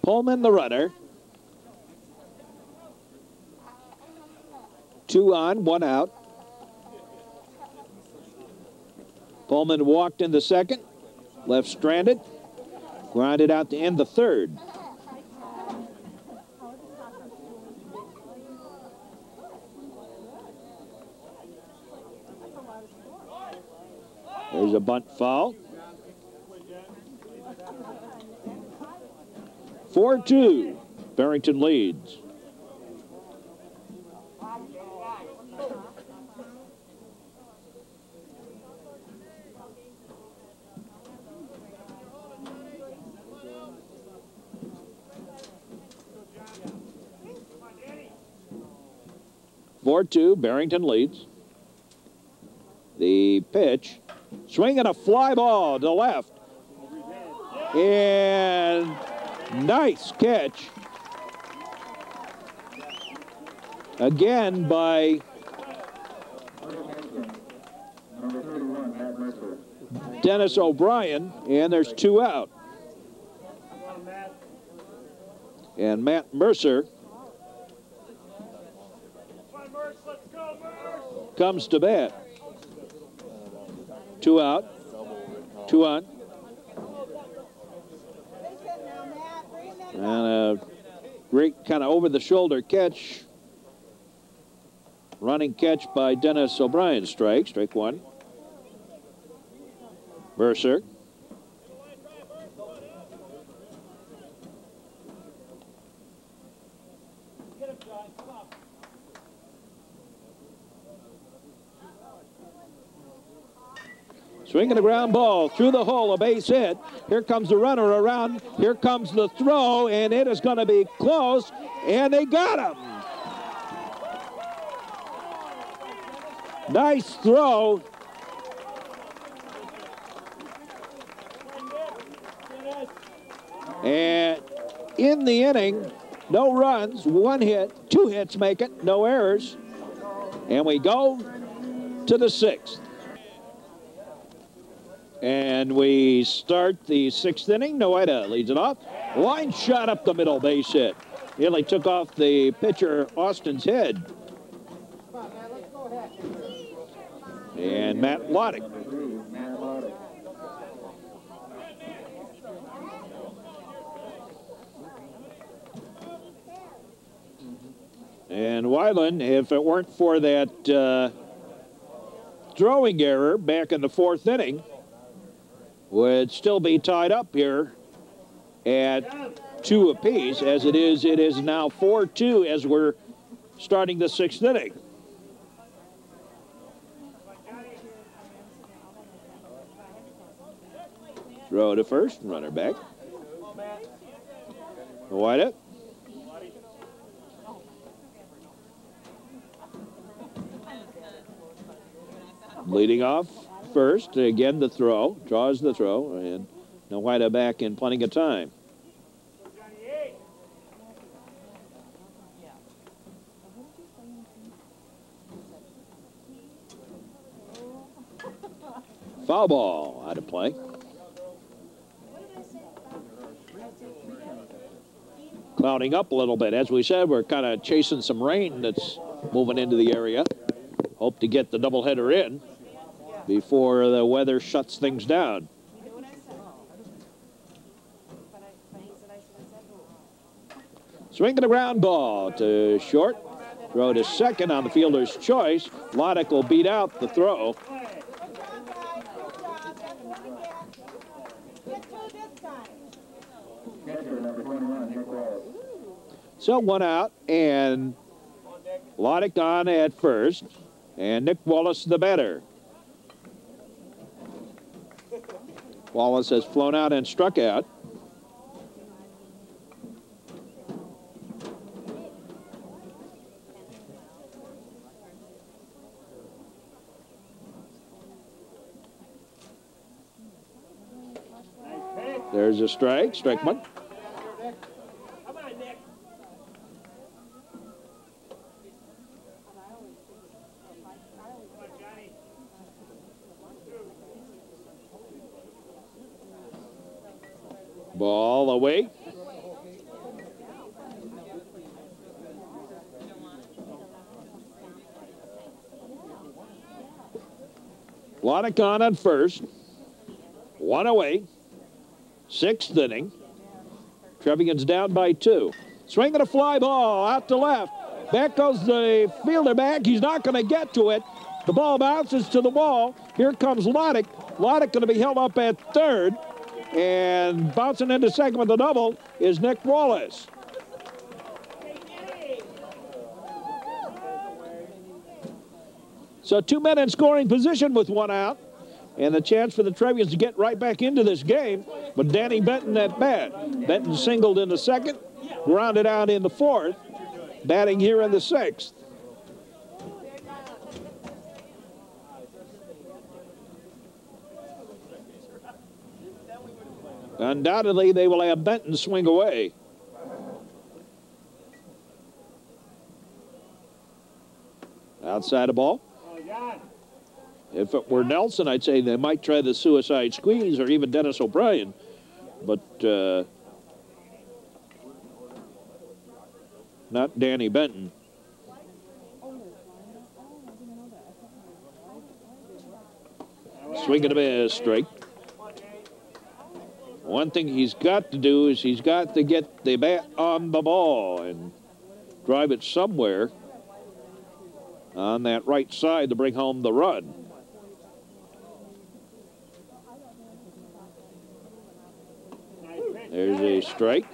Pullman the runner. 2 on, 1 out. Pullman walked in the second. Left stranded. Grounded out to end the third. There's a bunt foul. 4-2. Barrington leads. Barrington leads. The pitch. Swinging a fly ball to left. And nice catch. Again by
Number
Dennis O'Brien, and there's 2 out. And Matt Mercer comes to bat. 2 out, 2 on. And a great kind of over-the-shoulder catch. Running catch by Dennis O'Brien. Strike 1. Mercer. Swinging a ground ball through the hole, a base hit. Here comes the runner around. Here comes the throw, and it is going to be close, and they got him. Nice throw. And in the inning, no runs, 1 hit, 2 hits make it, no errors. And we go to the 6th. And we start the 6th inning. Noida leads it off. Line shot up the middle, base hit. Nearly took off the pitcher Austin's head. And Matt Loddick. And Weiland, if it weren't for that throwing error back in the 4th inning, would still be tied up here at 2 apiece. As it is now 4-2 as we're starting the 6th inning. Throw to first, runner back. Wide up. Leading off first, again the throw, draws the throw, and Noida back in plenty of time. Foul ball out of play. Clouding up a little bit. As we said, we're kind of chasing some rain that's moving into the area. Hope to get the doubleheader in before the weather shuts things down. Swinging a ground ball to short. Throw to second on the fielder's choice. Loddick will beat out the throw. So 1 out, and Loddick on at first, and Nick Wallace the batter. Wallace has flown out and struck out. There's a strike, strike 1. Ball away. Loddick on at first. 1 away. 6th inning. Trevians down by 2. Swinging a fly ball out to left. Back goes the fielder back. He's not going to get to it. The ball bounces to the wall. Here comes Loddick. Loddick going to be held up at third. And bouncing into second with a double is Nick Wallace. So 2 men in scoring position with 1 out. And a chance for the Trevians to get right back into this game. But Danny Benton at bat. Benton singled in the 2nd, grounded out in the 4th, batting here in the 6th. Undoubtedly, they will have Benton swing away. Outside the ball. If it were Nelson, I'd say they might try the suicide squeeze, or even Dennis O'Brien. But not Danny Benton. Swing and a miss, strike. One thing he's got to do is he's got to get the bat on the ball and drive it somewhere on that right side to bring home the run. There's a strike.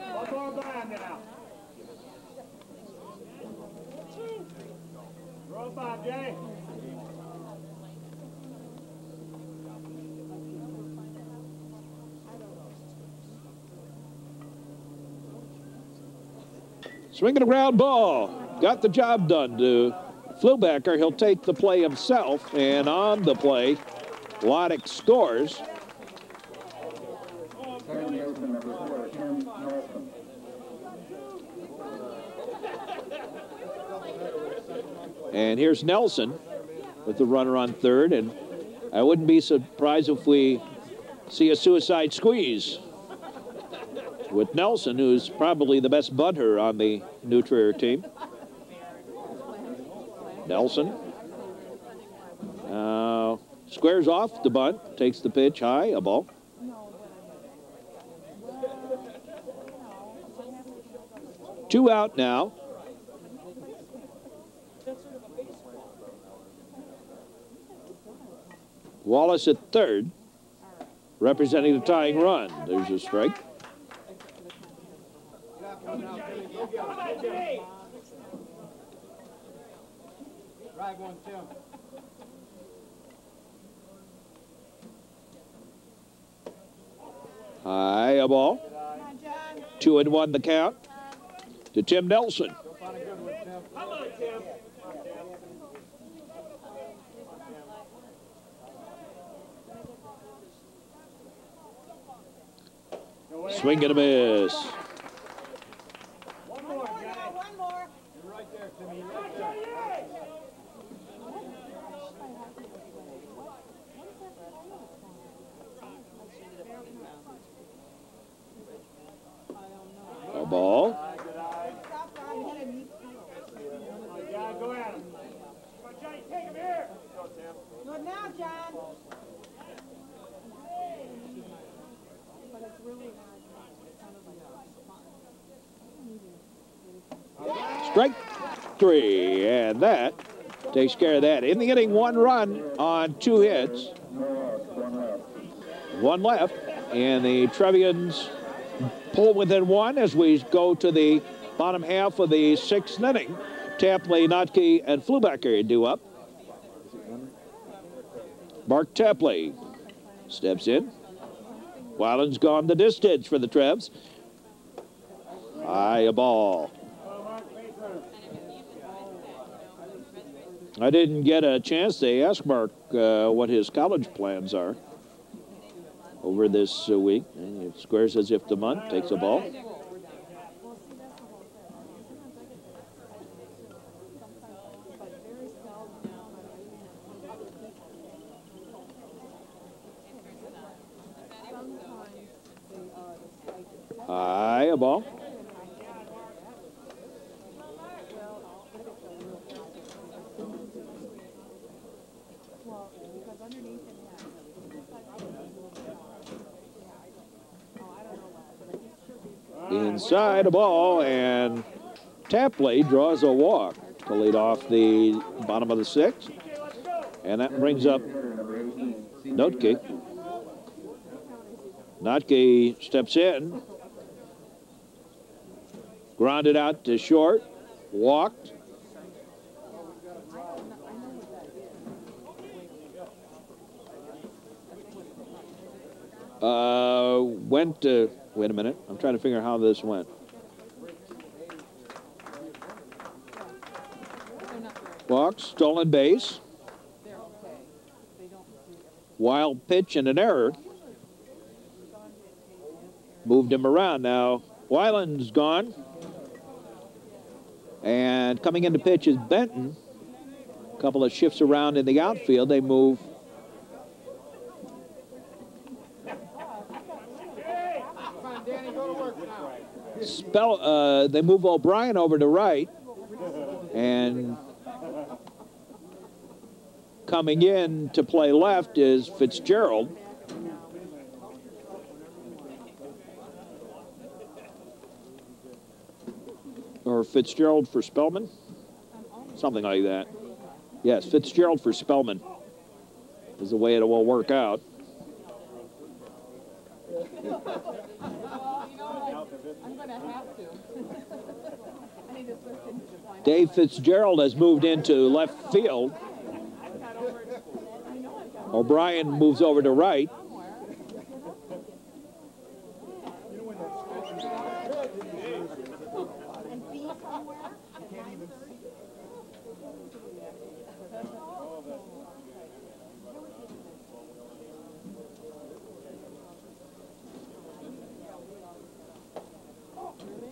Swinging a ground ball. Got the job done to Flubacker. He'll take the play himself, and on the play, Waddick scores. And here's Nelson with the runner on third, and I wouldn't be surprised if we see a suicide squeeze with Nelson, who's probably the best bunter on the New Trier team. Nelson squares off the bunt, takes the pitch high, a ball. Two out now. Wallace at third, representing the tying run. There's a strike.
Drive one, Tim.
High, a ball. 2-1 the count to Tim Nelson. Swing and a miss.
One more.
You're right there, Timmy. You're right there.
A ball.
Go at him. Johnny, take him here.
Good now, John.
Strike three, and that takes care of that. In the inning, one run on two hits. One left, and the Trevians pull within one as we go to the bottom half of the sixth inning. Tapley, Notke, and Flubacker due up. Mark Tapley steps in. Weiland's gone the distance for the Trevs. High, a ball. I didn't get a chance to ask Mark what his college plans are over this week. And he squares as if to bunt, takes a ball. High, a ball. Inside a ball, and Tapley draws a walk to lead off the bottom of the sixth. And that brings up Notke. Notke steps in. Grounded out to short. Walked. Went to... Wait a minute. I'm trying to figure out how this went. Walk, stolen base. Wild pitch and an error. Moved him around. Now, Weiland's gone. And coming into pitch is Benton. A couple of shifts around in the outfield. They move they move O'Brien over to right, and coming in to play left is Fitzgerald. Or Fitzgerald for Spellman, something like that. Yes, Fitzgerald for Spellman is the way it will work out.
I'm going to have to. I need to switch into the final.
Dave Fitzgerald has moved into left field. O'Brien moves over to right.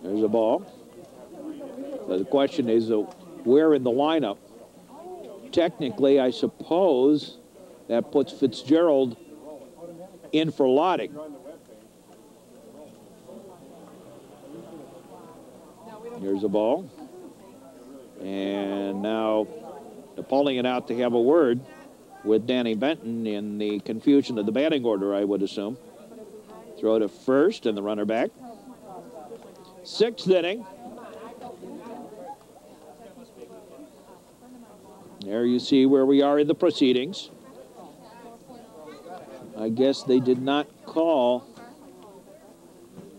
There's a ball. The question is, where in the lineup? Technically, I suppose that puts Fitzgerald in for Lottie. Here's a ball. And now Napoleon out to have a word with Danny Benton in the confusion of the batting order, I would assume. Throw to first and the runner back. Sixth inning. There you see where we are in the proceedings. I guess they did not call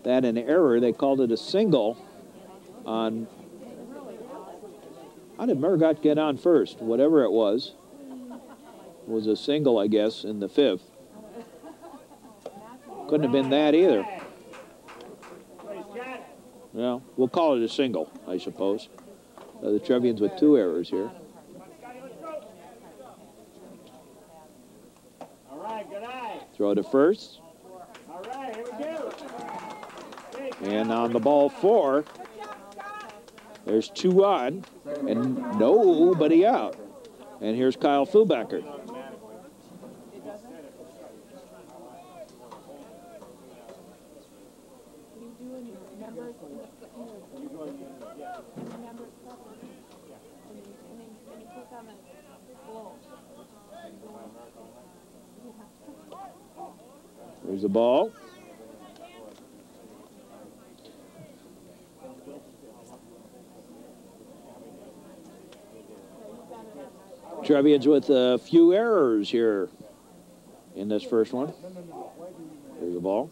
that an error. They called it a single on... How did Murgott get on first? Whatever it was a single, I guess, in the fifth. Couldn't have been that either. Well, we'll call it a single, I suppose. The Trevians with two errors here.
All right, good eye.
Throw to first.
All right, here we go.
And on the ball four, there's two on and nobody out. And here's Kyle Fubacker. There's the ball. Trevians with a few errors here in this first one. There's the ball.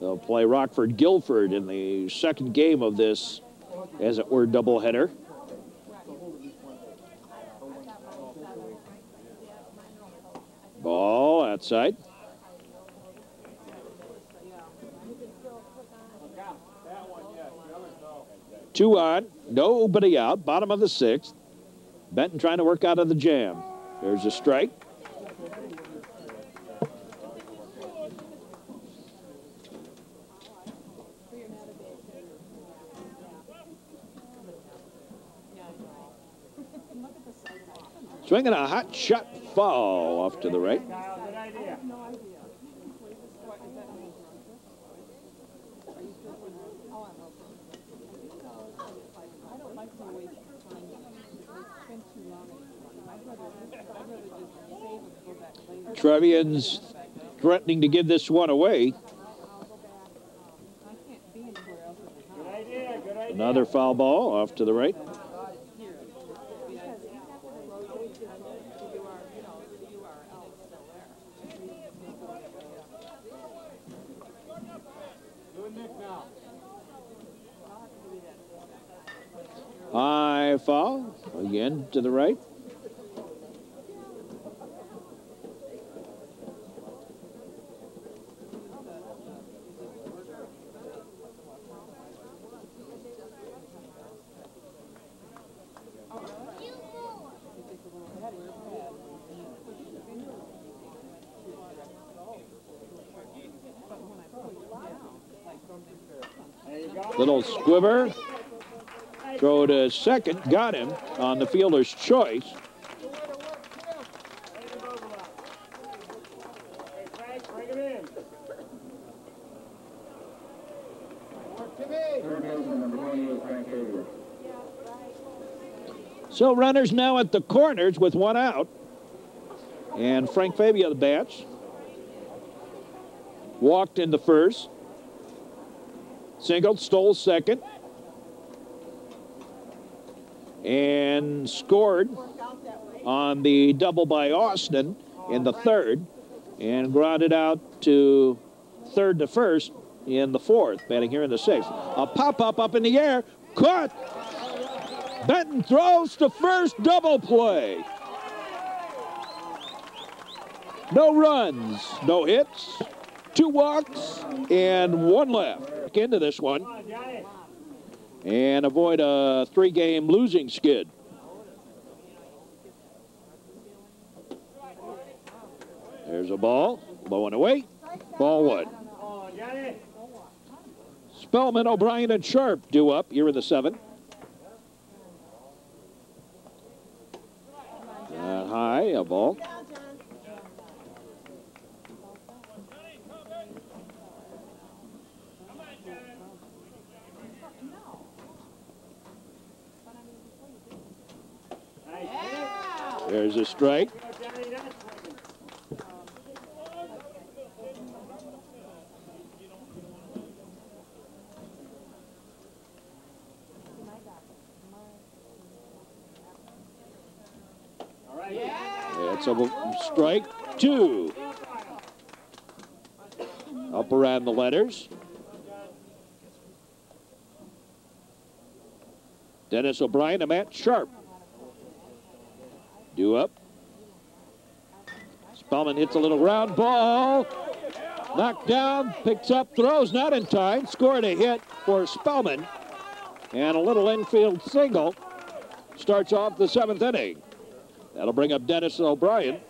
They'll play Rockford-Guilford in the second game of this, as it were, doubleheader. Ball outside. Two on, nobody out, bottom of the sixth. Benton trying to work out of the jam. There's a strike. Swinging a hot shot foul off to the right.
Good idea.
Trevians threatening to give this one away.
Good idea, good idea.
Another foul ball off to the right. High foul, again to the right. Little squibber. Throw to second. Got him on the fielder's choice. So runners now at the corners with one out. And Frank Fabia, the bats, walked in the first. Singled, stole second. And scored on the double by Austin in the third. And grounded out to third to first in the fourth. Batting here in the sixth. A pop-up up in the air. Caught. Benton throws to first, double play. No runs, no hits, 2 walks, and 1 left. Back into this one. And avoid a 3-game losing skid. There's a ball, low and away, ball 1. Spellman, O'Brien, and Sharp due up here in the 7th. High, a ball. There's a strike. That's a strike 2. Up around the letters. Dennis O'Brien and Matt Sharp. Due up. Spellman hits a little round ball. Knocked down, picks up, throws not in time. Scored a hit for Spellman. And a little infield single. Starts off the 7th inning. That'll bring up Dennis O'Brien.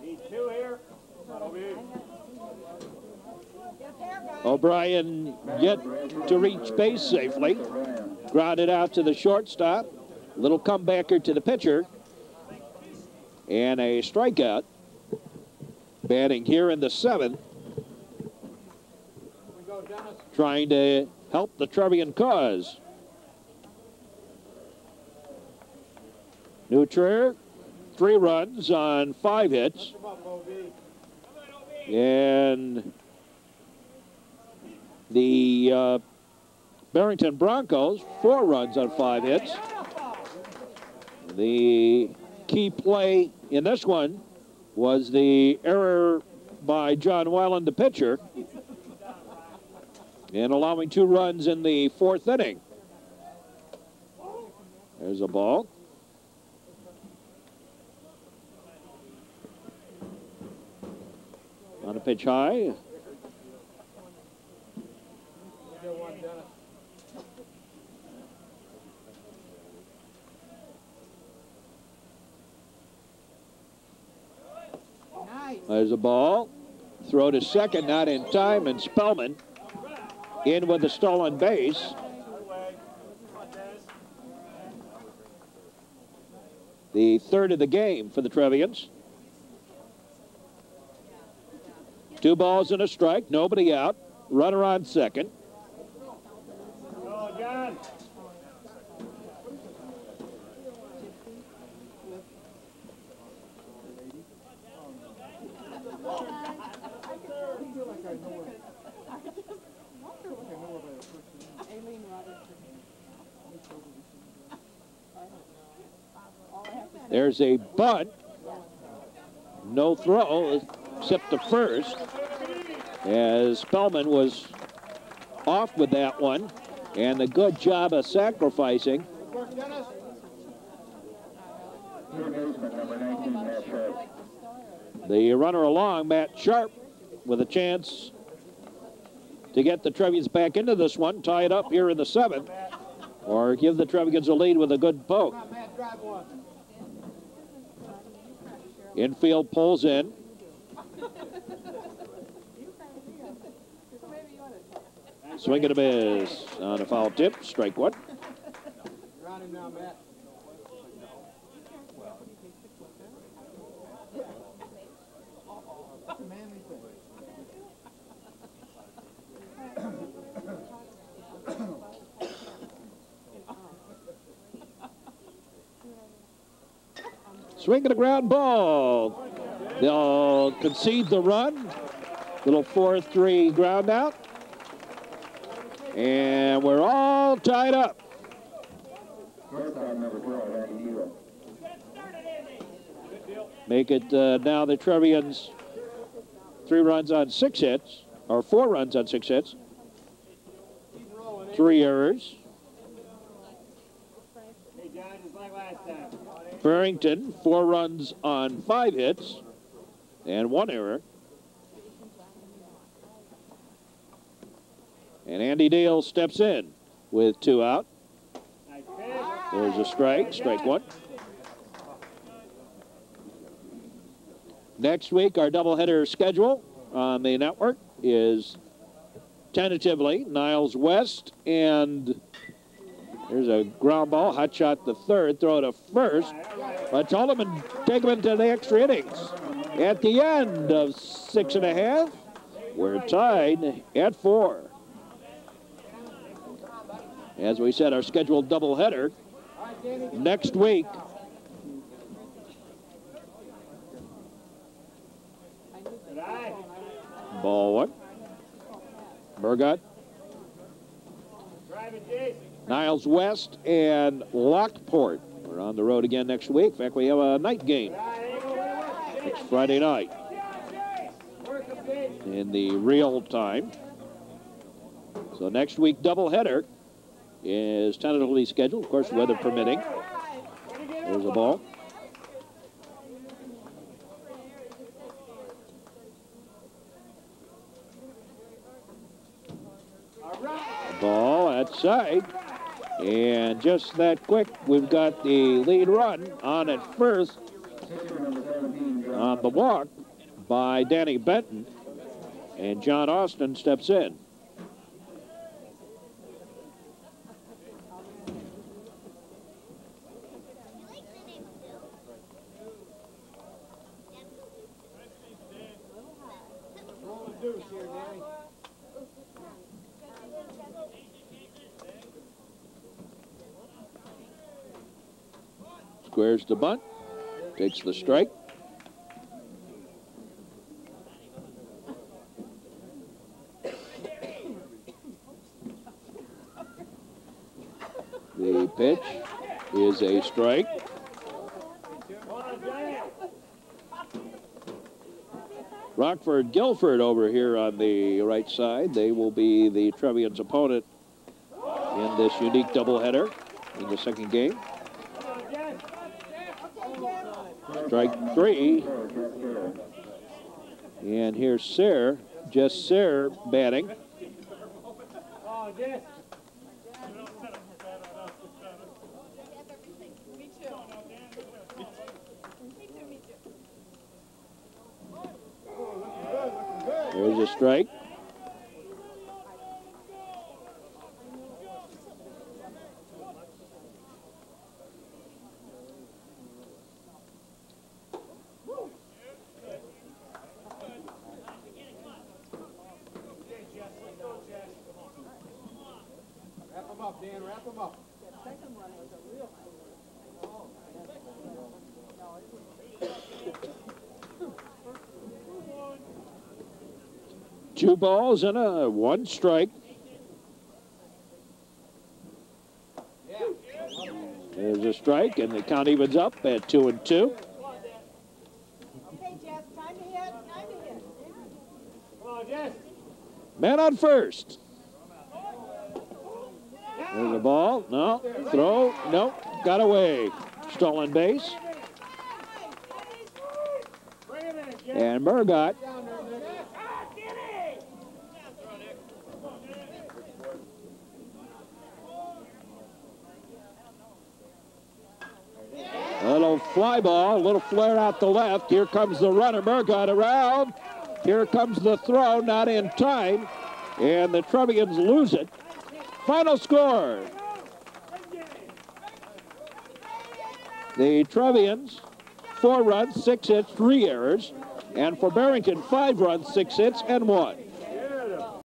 Need 2 here.
O'Brien yet to reach base safely. Grounded out to the shortstop. Little comebacker to the pitcher. And a strikeout. Batting here in the 7th. Trying to help the Trevian cause. Neutrer, 3 runs on 5 hits. And the Barrington Broncos, 4 runs on 5 hits. The key play in this one was the error by John Weiland, the pitcher, and allowing 2 runs in the 4th inning. There's a ball. On a pitch high. There's a ball. Throw to second, not in time, and Spellman in with the stolen base. The 3rd of the game for the Trevians. 2 balls and a strike, nobody out. Runner on second.
Oh, John.
There's a bunt. No throw, except the first, as Spellman was off with that one, and a good job of sacrificing. The runner along, Matt Sharp, with a chance to get the Trevians back into this one, tie it up here in the 7th, or give the Trevians a lead with a good poke. Infield pulls in. Swing and a miss on a foul tip. Strike 1.
Round him now, Matt.
Swing and a ground ball. They'll concede the run. Little 4-3 ground out. And we're all tied up. Make it now the Trevians 3 runs on 6 hits, or 4 runs on 6 hits. 3 errors. Barrington, 4 runs on 5 hits and 1 error. And Andy Dale steps in with 2 out. There's a strike, strike 1. Next week, our doubleheader schedule on the network is tentatively Niles West, and there's a ground ball, hot shot the third, throw to first, but Tolman take him into the extra innings. At the end of 6.5, we're tied at 4. As we said, our scheduled doubleheader next week. Ball 1. Burgott. Niles West and Lockport. We're on the road again next week. In fact, we have a night game next Friday night in the real time. So next week, doubleheader is tentatively scheduled, of course, weather permitting. There's a ball. Ball outside, and just that quick, we've got the lead run on at first on the walk by Danny Benton, and John Austin steps in. Squares the bunt, takes the strike. The pitch is a strike. Rockford Guilford over here on the right side. They will be the Trevians' opponent in this unique doubleheader in the second game. Strike 3. And here's Sayre, Jess Sayre batting. There's a strike.
Wrap them up, Dan, wrap them up.
Two balls and a 1 strike. There's a strike, and the count evens up at 2-2.
Okay, Jess, time to hit, time to hit.
Come on, Jess.
Man on first. There's a ball. No. Throw. No. Got away. Stolen base. And Burgott. A little fly ball, a little flare out the left. Here comes the runner. Burgott around. Here comes the throw, not in time. And the Trevians lose it. Final score. The Trevians, 4 runs, 6 hits, 3 errors. And for Barrington, 5 runs, 6 hits, and 1.